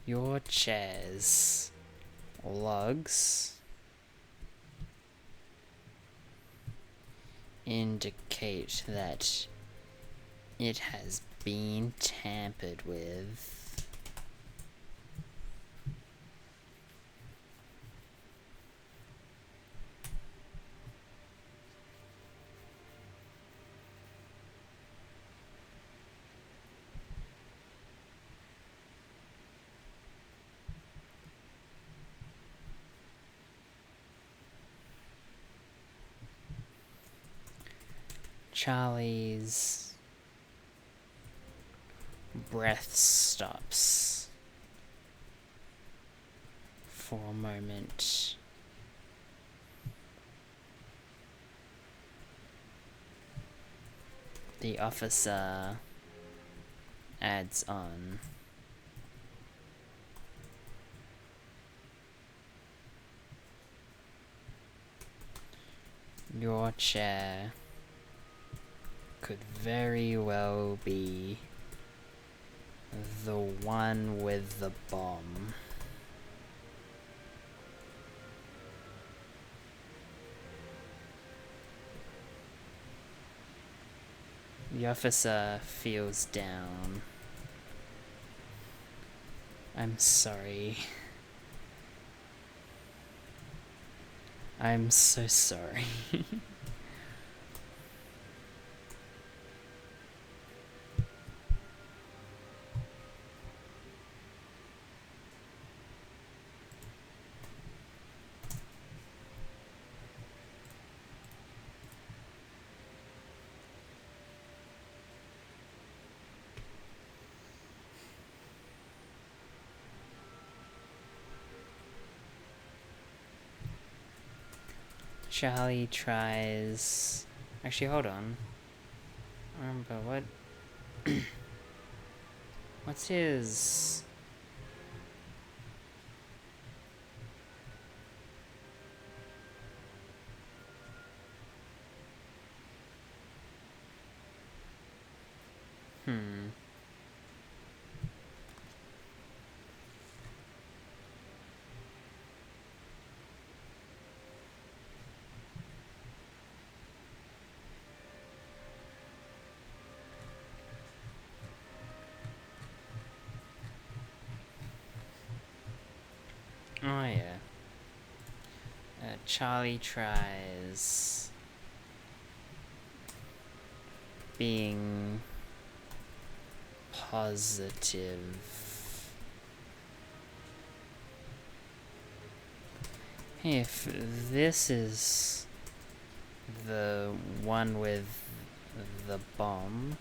your chair's logs indicate that it has been tampered with. Charlie's breath stops for a moment. The officer adds on. Your chair could very well be the one with the bomb. The officer feels down. I'm sorry. I'm so sorry. Charlie tries. Actually, hold on. But what? What's his? Charlie tries being positive. If this is the one with the bomb,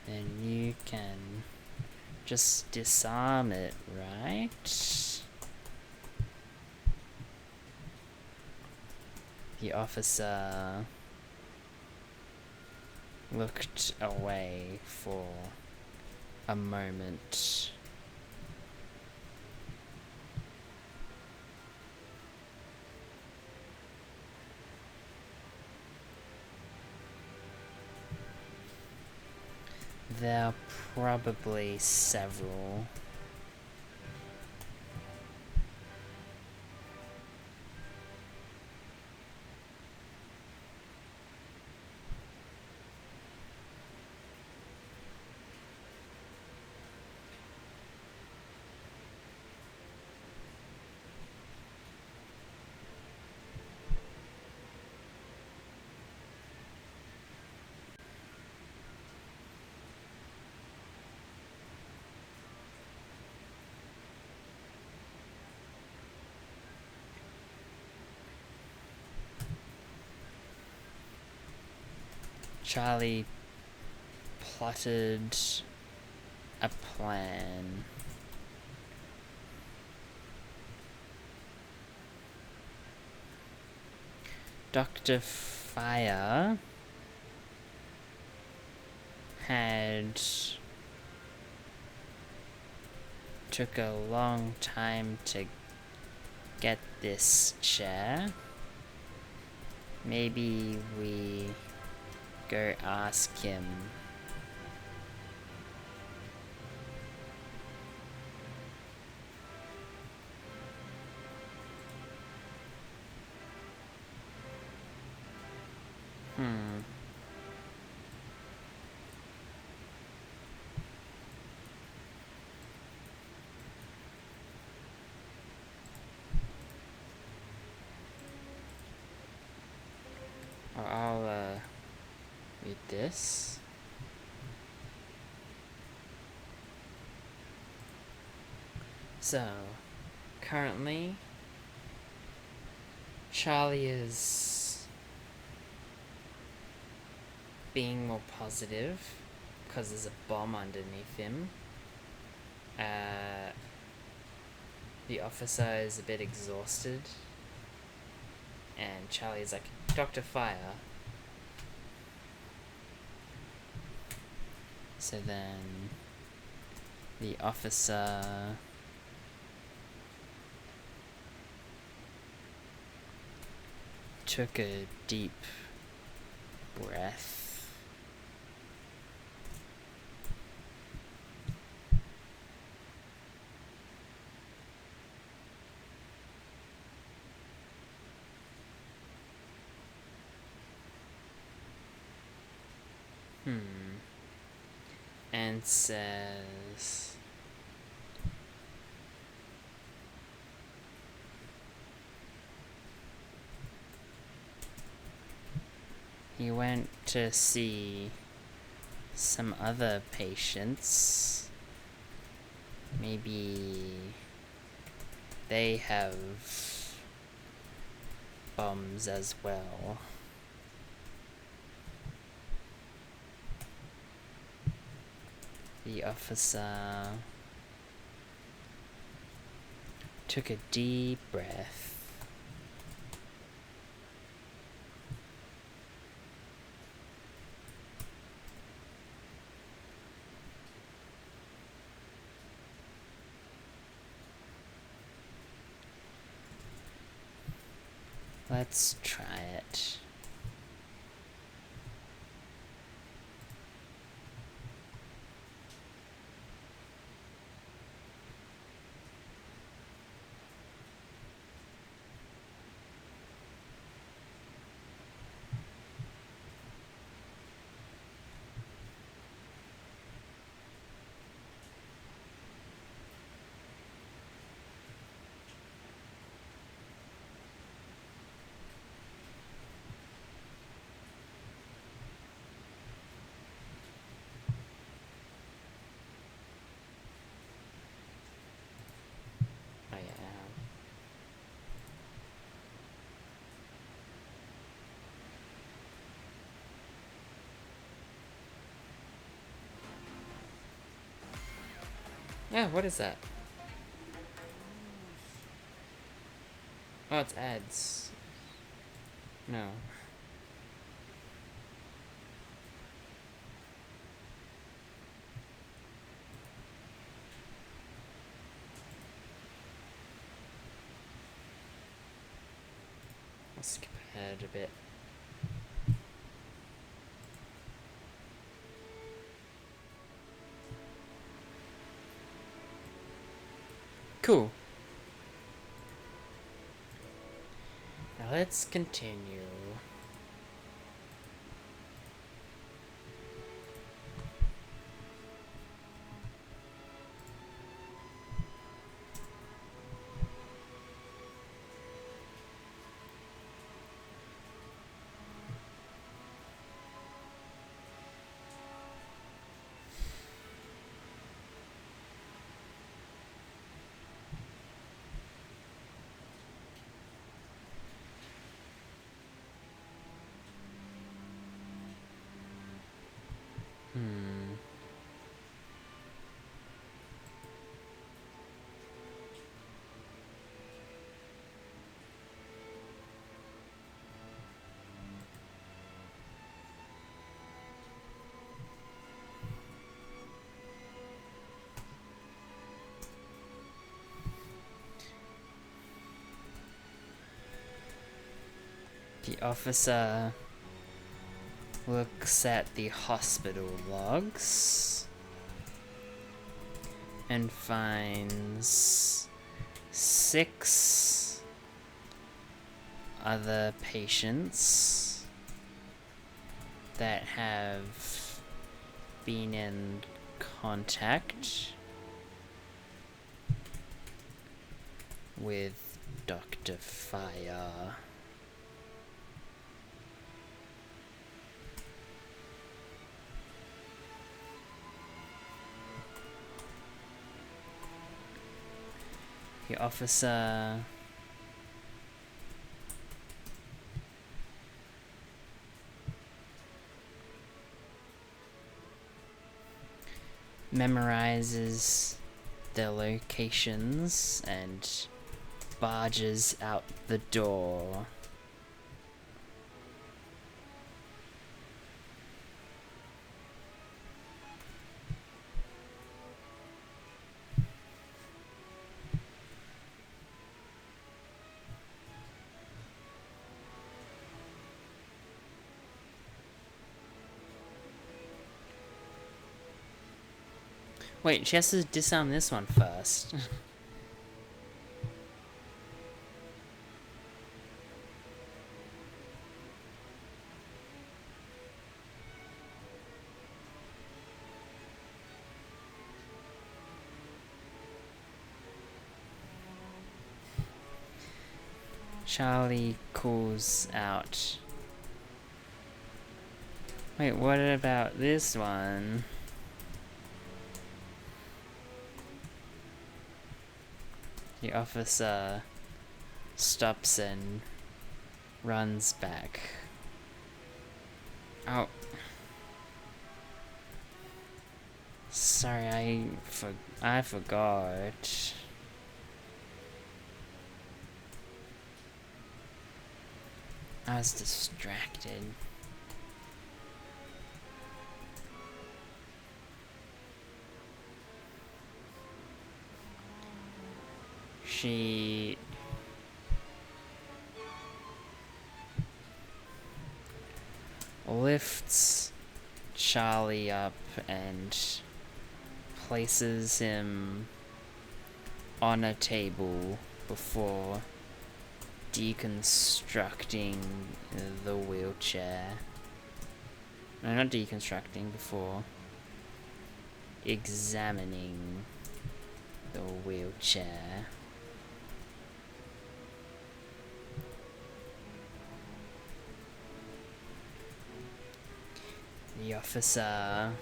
then you can just disarm it, right? The officer looked away for a moment. There are probably several. Charlie plotted a plan. Dr. Fire had took a long time to get this chair. Maybe we go ask him. I'll read this. So, currently, Charlie is being more positive because there's a bomb underneath him. The officer is a bit exhausted, and Charlie's like, Dr. Fire. So then the officer took a deep breath. And says, he went to see some other patients. Maybe they have bombs as well. The officer took a deep breath. Let's try it. Yeah, what is that? Oh, it's ads. No. I'll skip ahead a bit. Cool. Now let's continue. Hmm. The officer looks at the hospital logs and finds 6 other patients that have been in contact with Dr. Fire. The officer memorizes their locations and barges out the door. Wait, she has to disarm this one first. Charlie calls out. Wait, what about this one? The officer stops and runs back. Oh. Sorry, I forgot. I was distracted. She lifts Charlie up and places him on a table before deconstructing the wheelchair. No, not deconstructing, before examining the wheelchair. The officer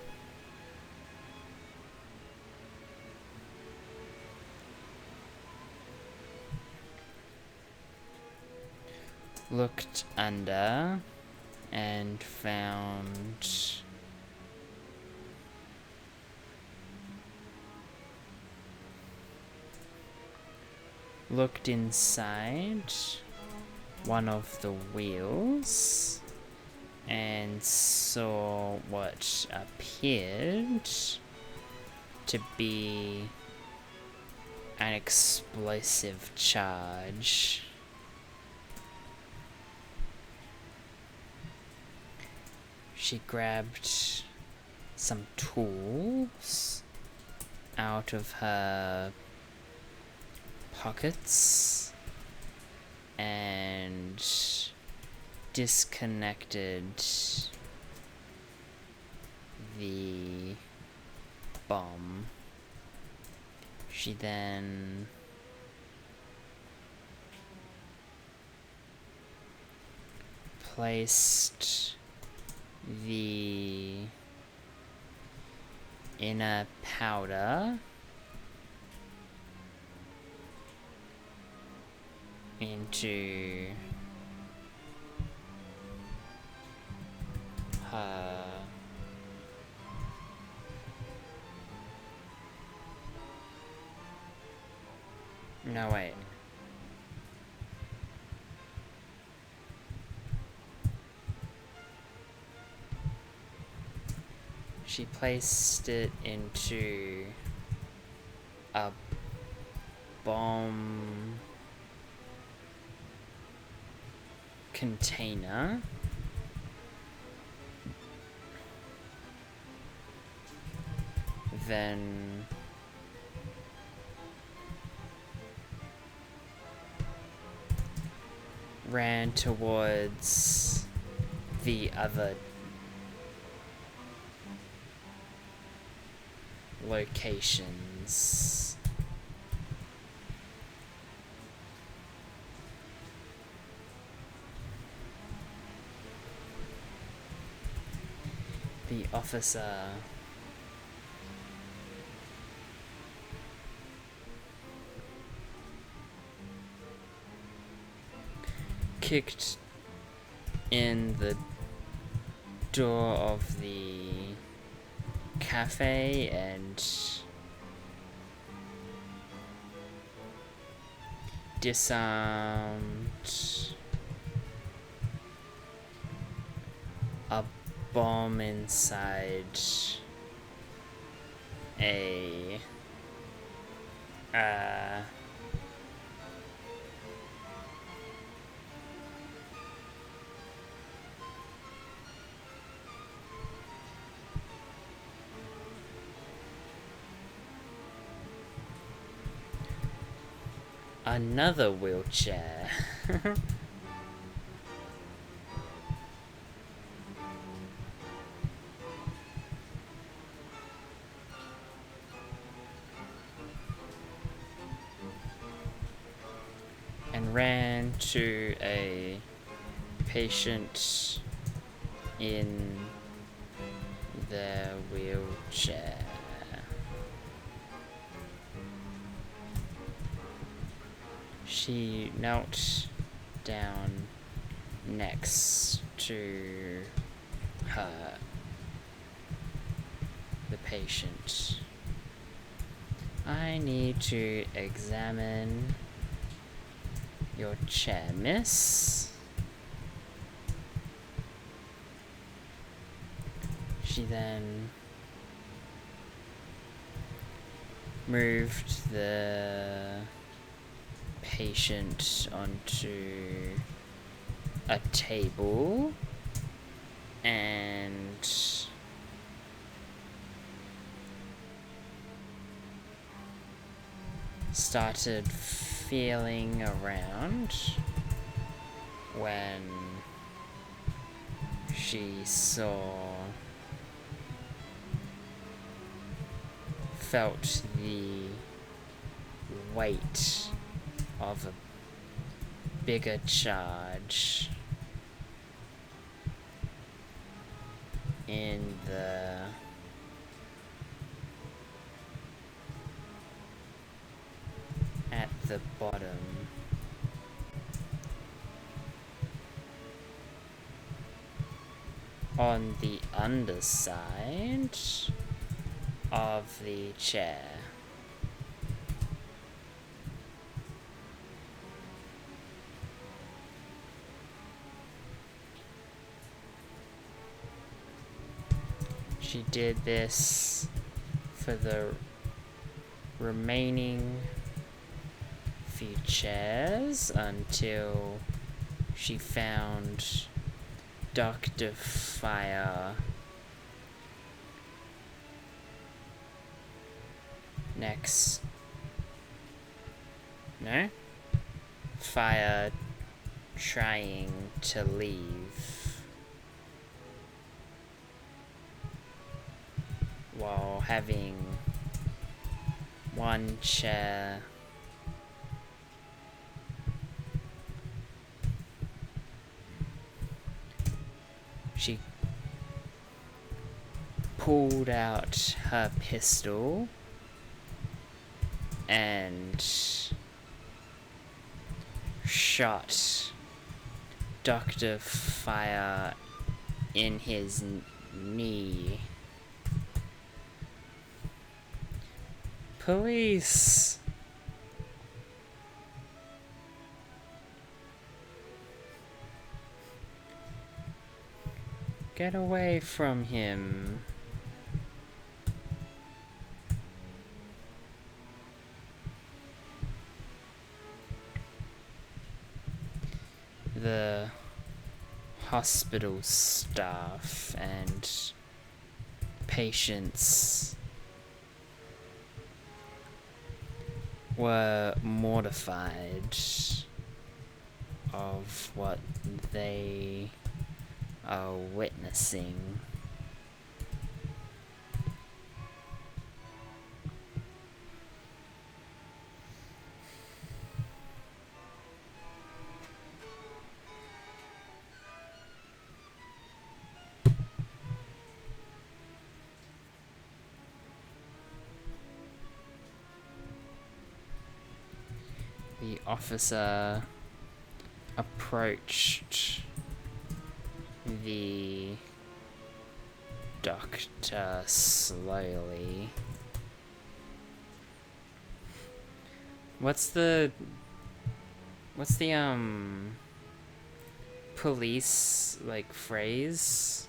looked under and found looked inside one of the wheels and saw what appeared to be an explosive charge. She grabbed some tools out of her pockets and disconnected the bomb. She then placed the inner powder into her no wait. She placed it into a bomb container. Then ran towards the other locations. The officer kicked in the door of the cafe and disarmed a bomb inside a another wheelchair. And ran to a patient in the wheelchair. She knelt down next to her, the patient. I need to examine your chair, miss. She then moved the patient onto a table and started feeling around when she felt the weight of a bigger charge in at the bottom. On the underside of the chair. She did this for the remaining few chairs until she found Dr. Fire next. No? Fire trying to leave while having one chair she pulled out her pistol and shot Dr. Fire in his knee. Police! Get away from him. The hospital staff and patients were mortified of what they are witnessing. The officer approached the doctor slowly. What's the police like phrase?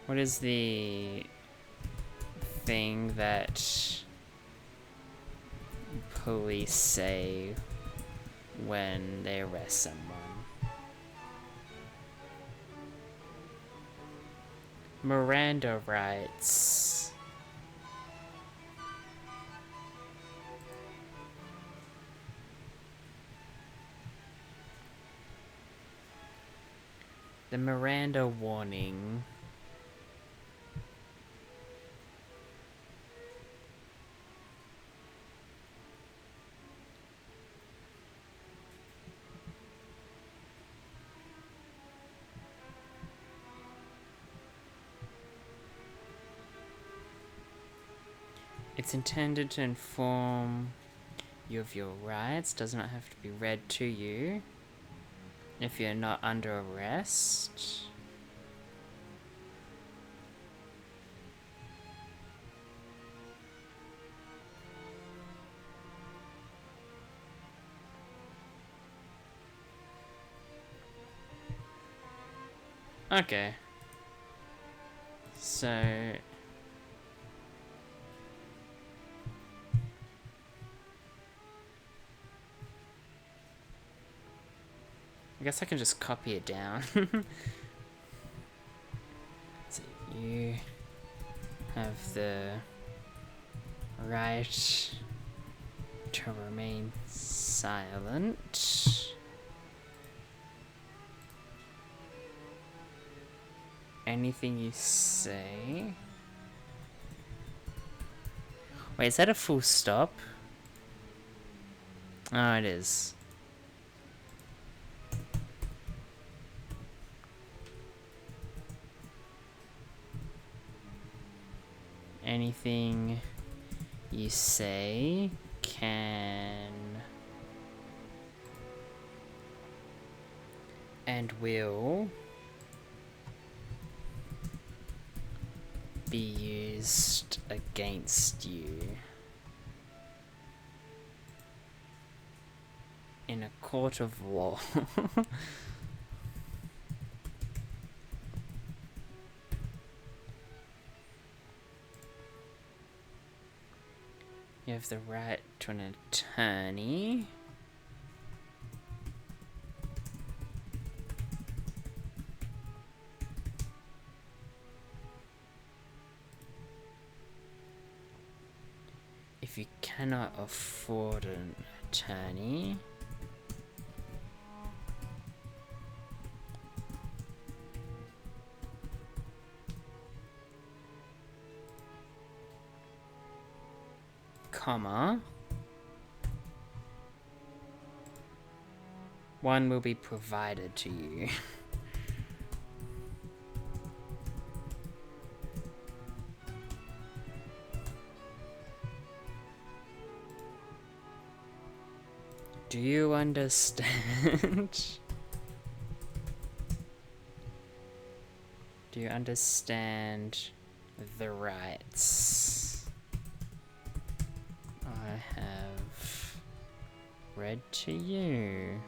What is the thing that police say when they arrest someone? Miranda rights. The Miranda warning. It's intended to inform you of your rights, does not have to be read to you if you're not under arrest. Okay. So I guess I can just copy it down. So you have the right to remain silent. Anything you say. Wait, is that a full stop? Oh, it is. Anything you say can and will be used against you in a court of law. have the right to an attorney. If you cannot afford an attorney, comma, one will be provided to you. Do you understand? Do you understand the rights I have read to you?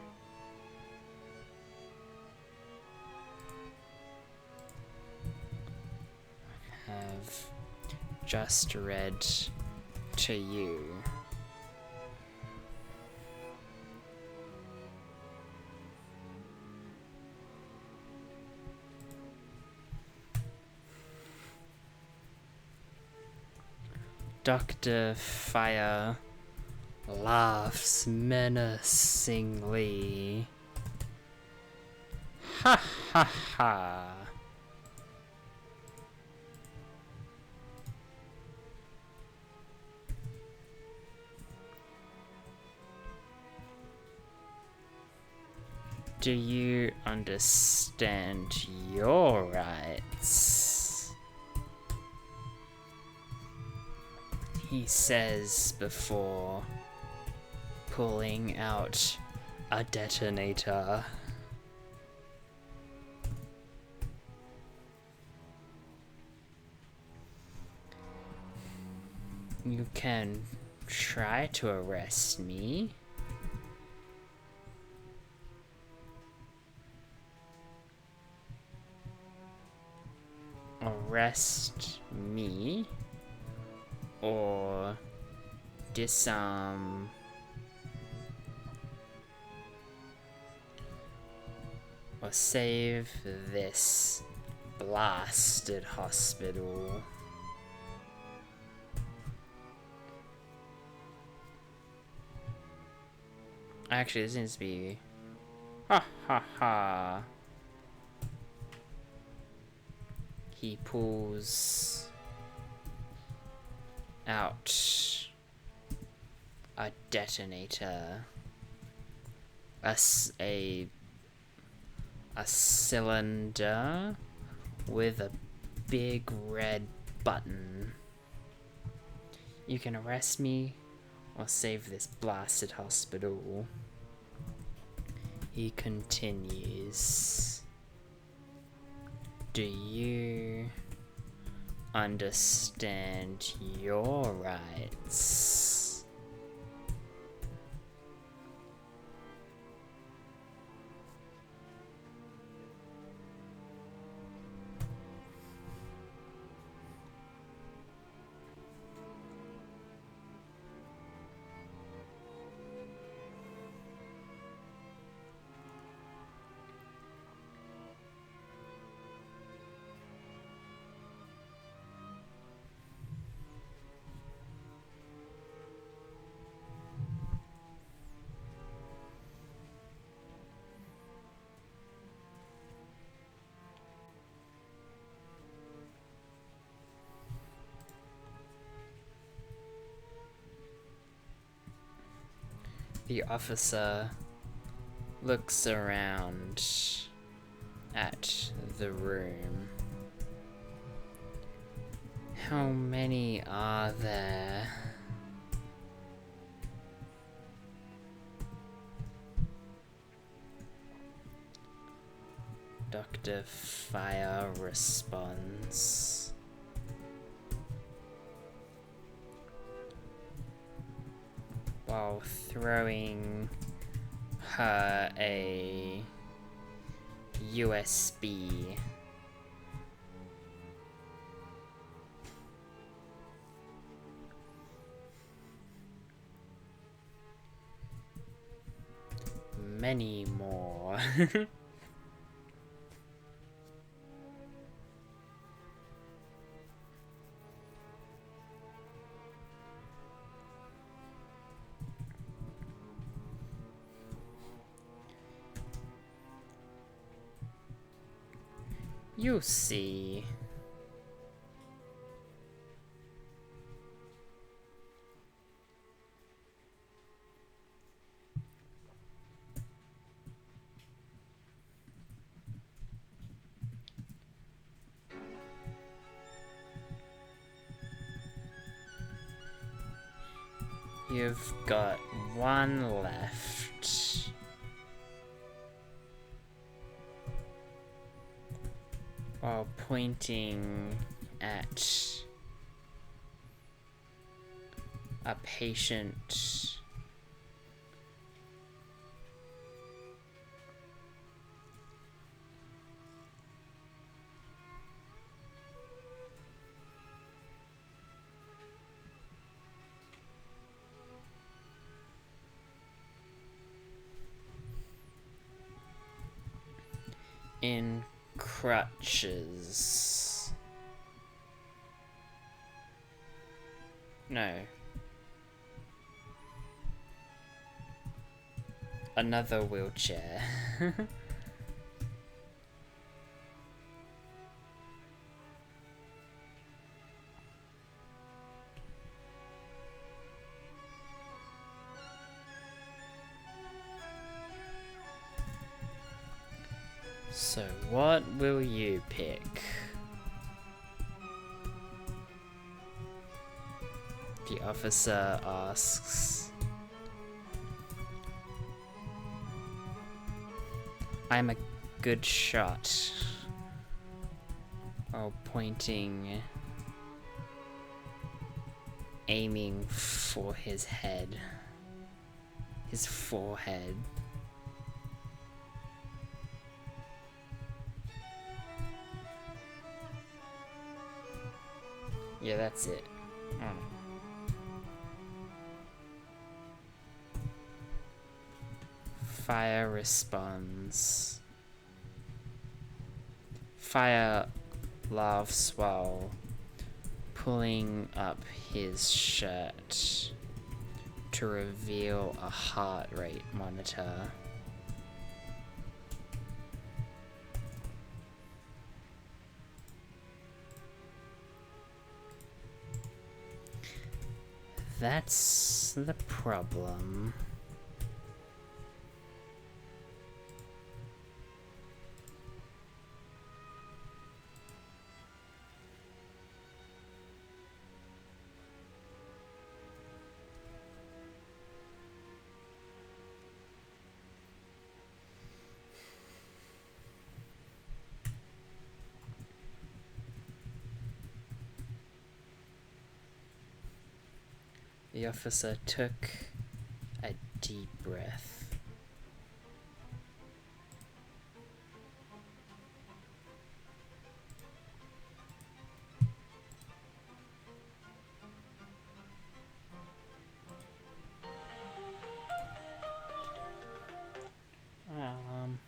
I have just read to you. Dr. Fire laughs menacingly. Ha ha ha. Do you understand your rights? He says before pulling out a detonator. You can try to arrest me. Arrest me. Or disarm or save this blasted hospital. Actually, this needs to be ha ha ha. He pulls out a detonator, a cylinder with a big red button. You can arrest me or save this blasted hospital. He continues. Do you understand your rights? The officer looks around at the room. How many are there? Dr. Fire responds. While throwing her a USB. many more. You see. You've got one left. While pointing at a patient in crutches. No. Another wheelchair. So what will you pick? The officer asks. I'm a good shot. While pointing, aiming for his head. His forehead. Yeah, that's it. Fire responds. Fire laughs while pulling up his shirt to reveal a heart rate monitor. That's the problem. The officer took a deep breath. Um,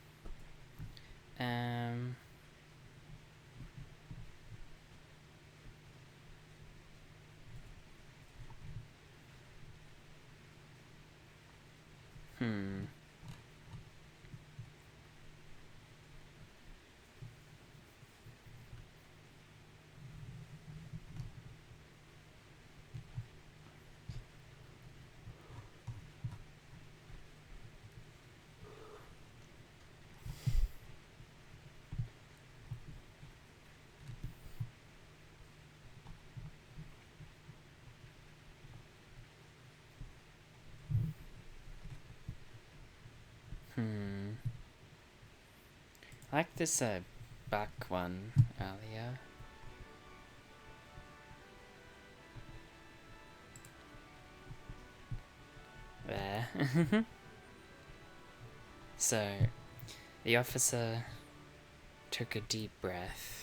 hmm. I like this back one earlier. There. So, the officer took a deep breath.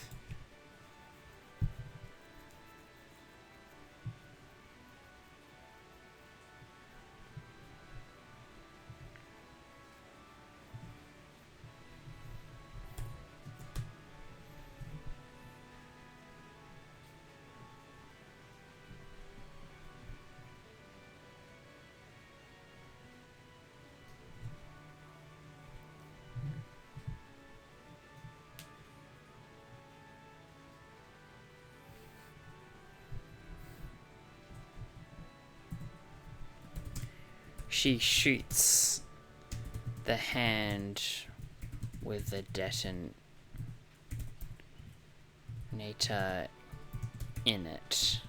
She shoots the hand with the detonator in it.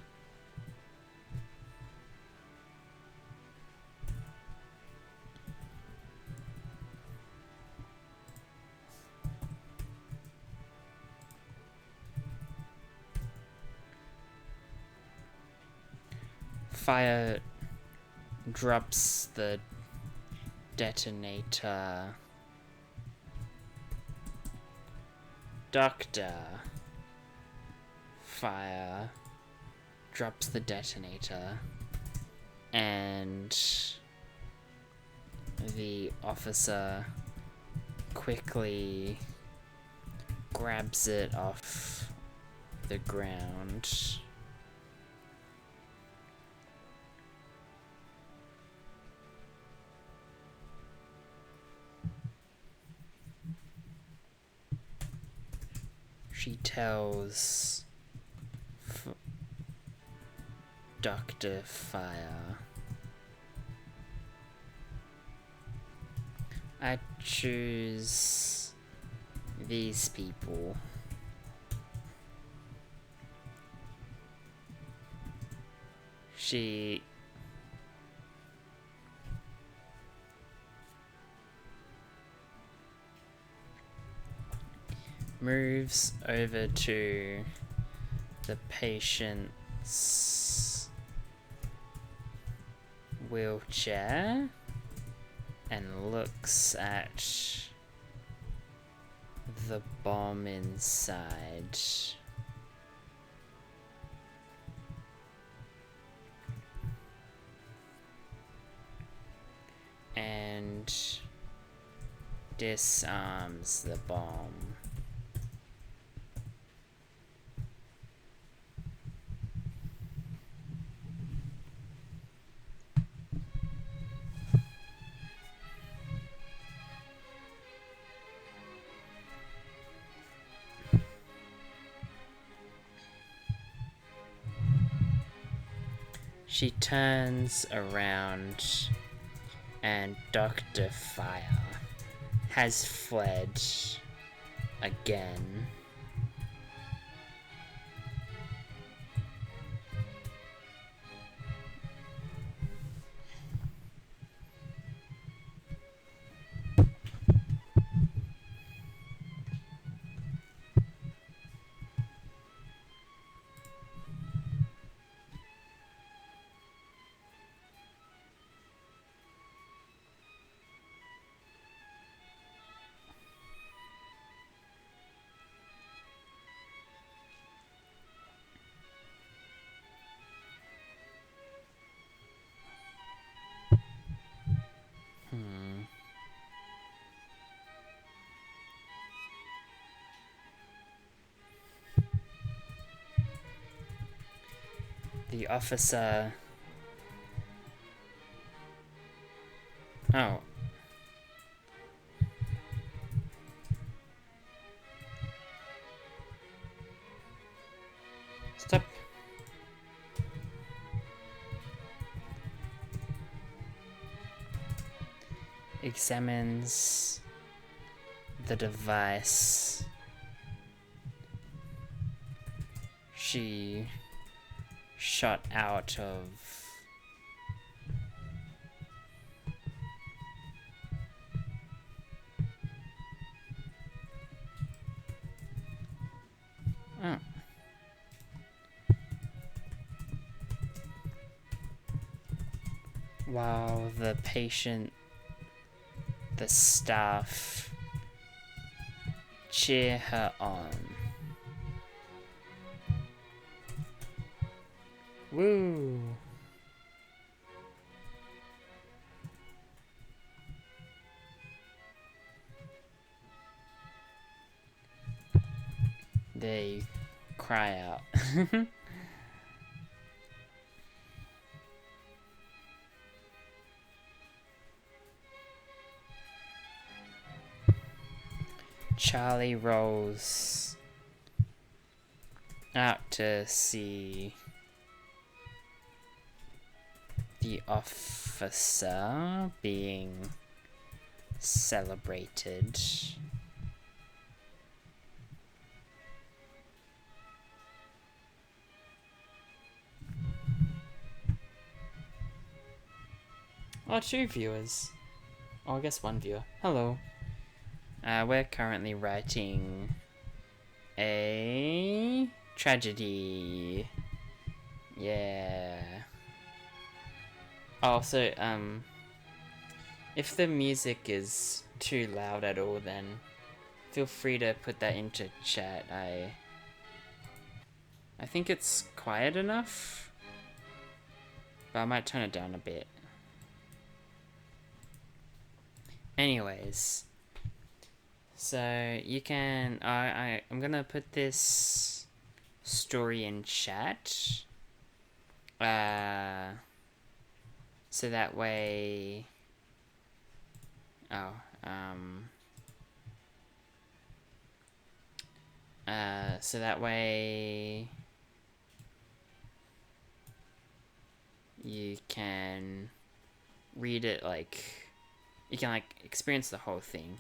Fire drops the detonator. Dr. Fire drops the detonator, and the officer quickly grabs it off the ground. She tells Dr. Fire, I choose these people. She moves over to the patient's wheelchair and looks at the bomb inside. And disarms the bomb. She turns around and Dr. Fire has fled again. The officer... Oh. Stop. Examines the device. She shot out of while the patient, the staff cheer her on. Woo! They cry out. Charlie rolls out to see the officer being celebrated. Oh, 2 viewers. Oh, I guess 1 viewer. Hello. We're currently writing a tragedy. Yeah. Also, if the music is too loud at all, then feel free to put that into chat. I think it's quiet enough, but I might turn it down a bit. Anyways, so you can, I'm gonna put this story in chat, so that way, so that way you can read it, like, you can, like, experience the whole thing.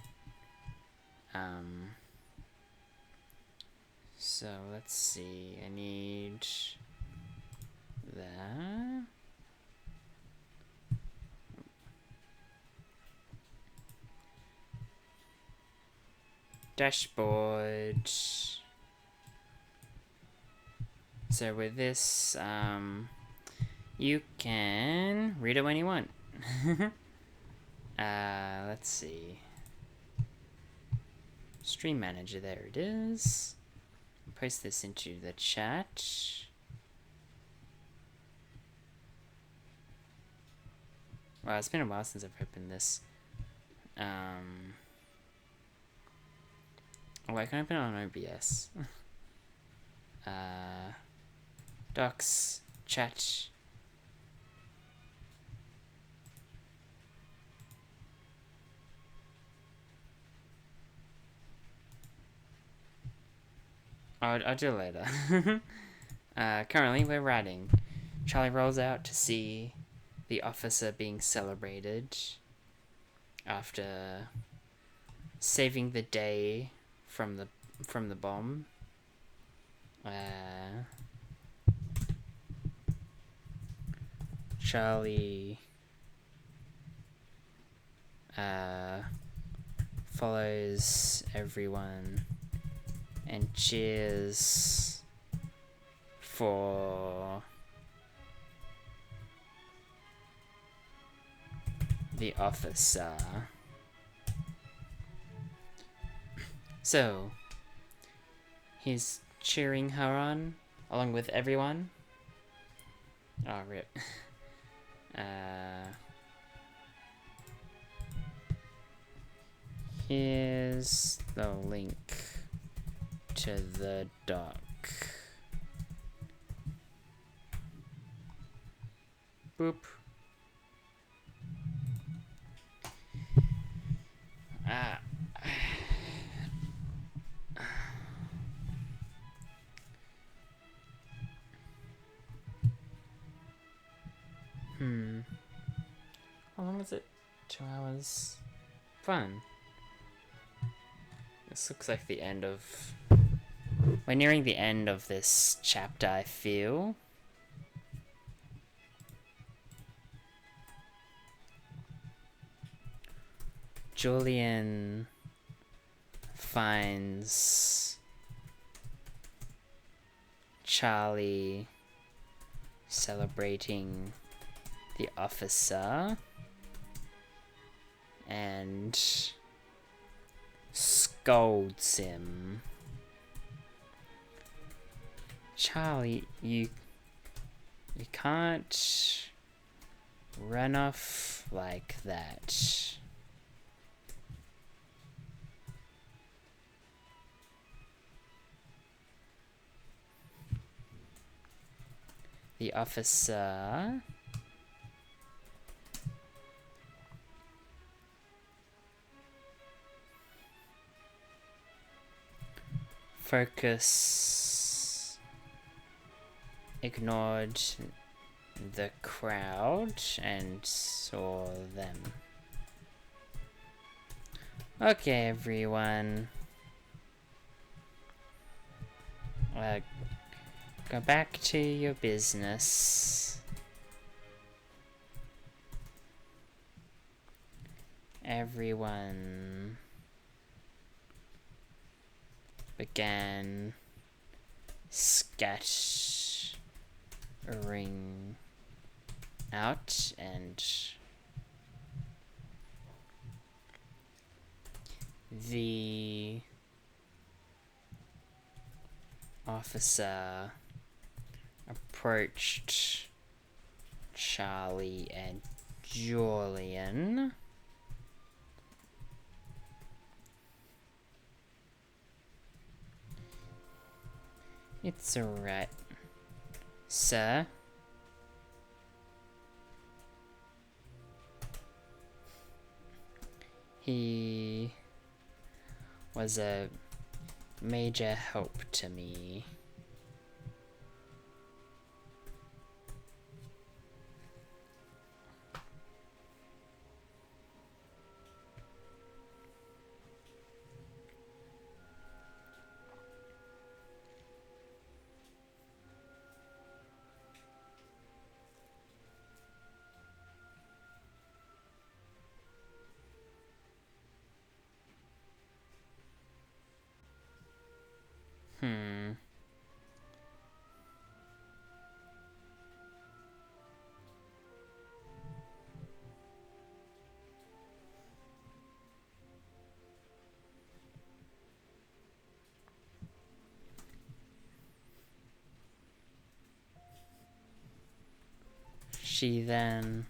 So let's see, I need that. Dashboard. So with this, you can read it when you want. Let's see. Stream Manager, there it is. Post this into the chat. Wow, it's been a while since I've opened this. Oh, I can open it on OBS. Docs, chat. I'll do it later. Currently, we're writing. Charlie rolls out to see the officer being celebrated after saving the day from the bomb. Charlie follows everyone and cheers for the officer. So he's cheering her on along with everyone. Oh, rip. Here's the link to the doc. Boop. How long is it? 2 hours? Fun. This looks like the end of... We're nearing the end of this chapter, I feel. Julian finds Charlie celebrating the officer and scolds him. Charlie, you can't run off like that. The officer focus ignored the crowd and saw them. Okay, everyone. Go back to your business. Everyone began scattering out, and the officer approached Charlie and Julian. It's alright, sir. He was a major help to me. She then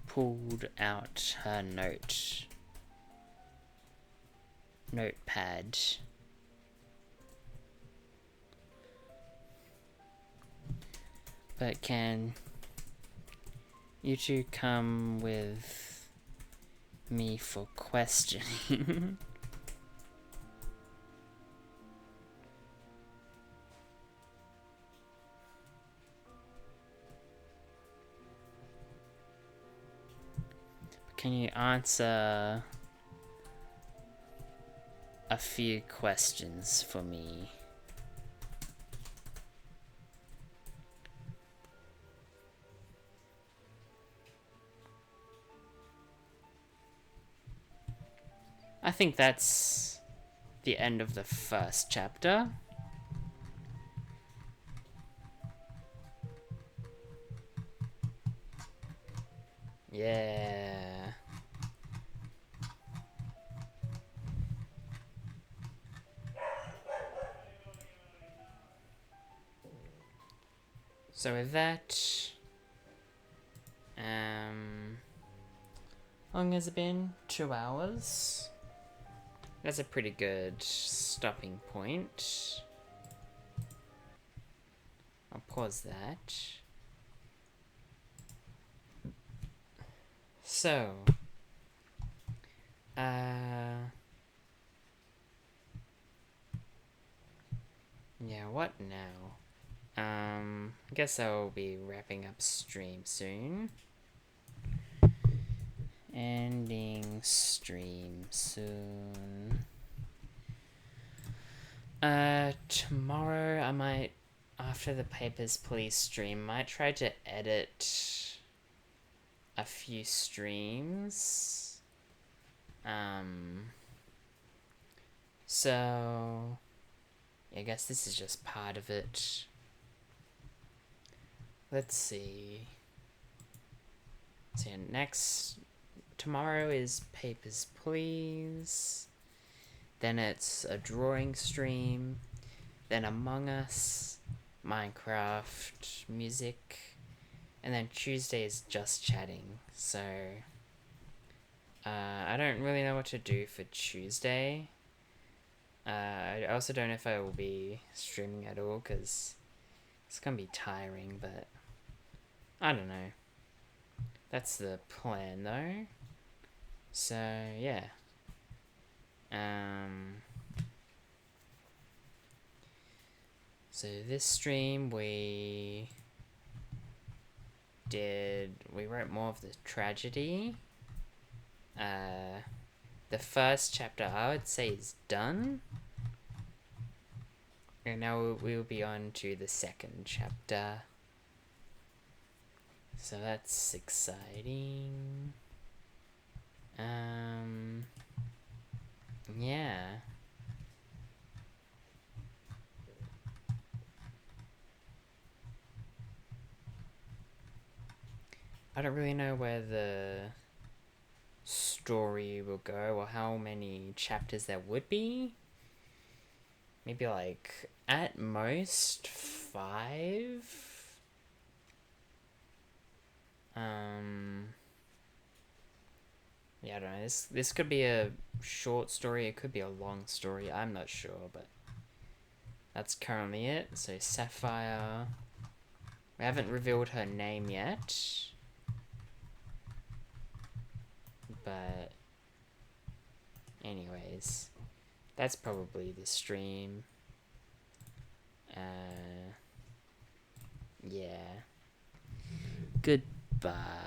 pulled out her notepad. But can you two come with me for questioning? Can you answer a few questions for me? I think that's the end of the first chapter. Yeah. So with that, how long has it been? 2 hours? That's a pretty good stopping point. I'll pause that. So, yeah, what now? I guess I'll be wrapping up stream soon. Ending stream soon. Tomorrow I might, after the Papers, Please stream, might try to edit a few streams. So I guess this is just part of it. Let's see. So tomorrow is Papers, Please. Then it's a drawing stream. Then Among Us, Minecraft, music. And then Tuesday is just chatting. So I don't really know what to do for Tuesday. I also don't know if I will be streaming at all, because it's gonna be tiring, but I don't know. That's the plan, though. So, yeah. So this stream we wrote more of the tragedy. The first chapter I would say is done. And now we'll be on to the second chapter. So that's exciting. Yeah. I don't really know where the story will go or how many chapters there would be. Maybe like at most 5. Yeah, I don't know. This could be a short story. It could be a long story. I'm not sure, but that's currently it. So Sapphire. We haven't revealed her name yet. But anyways, that's probably the stream. Yeah. Goodbye.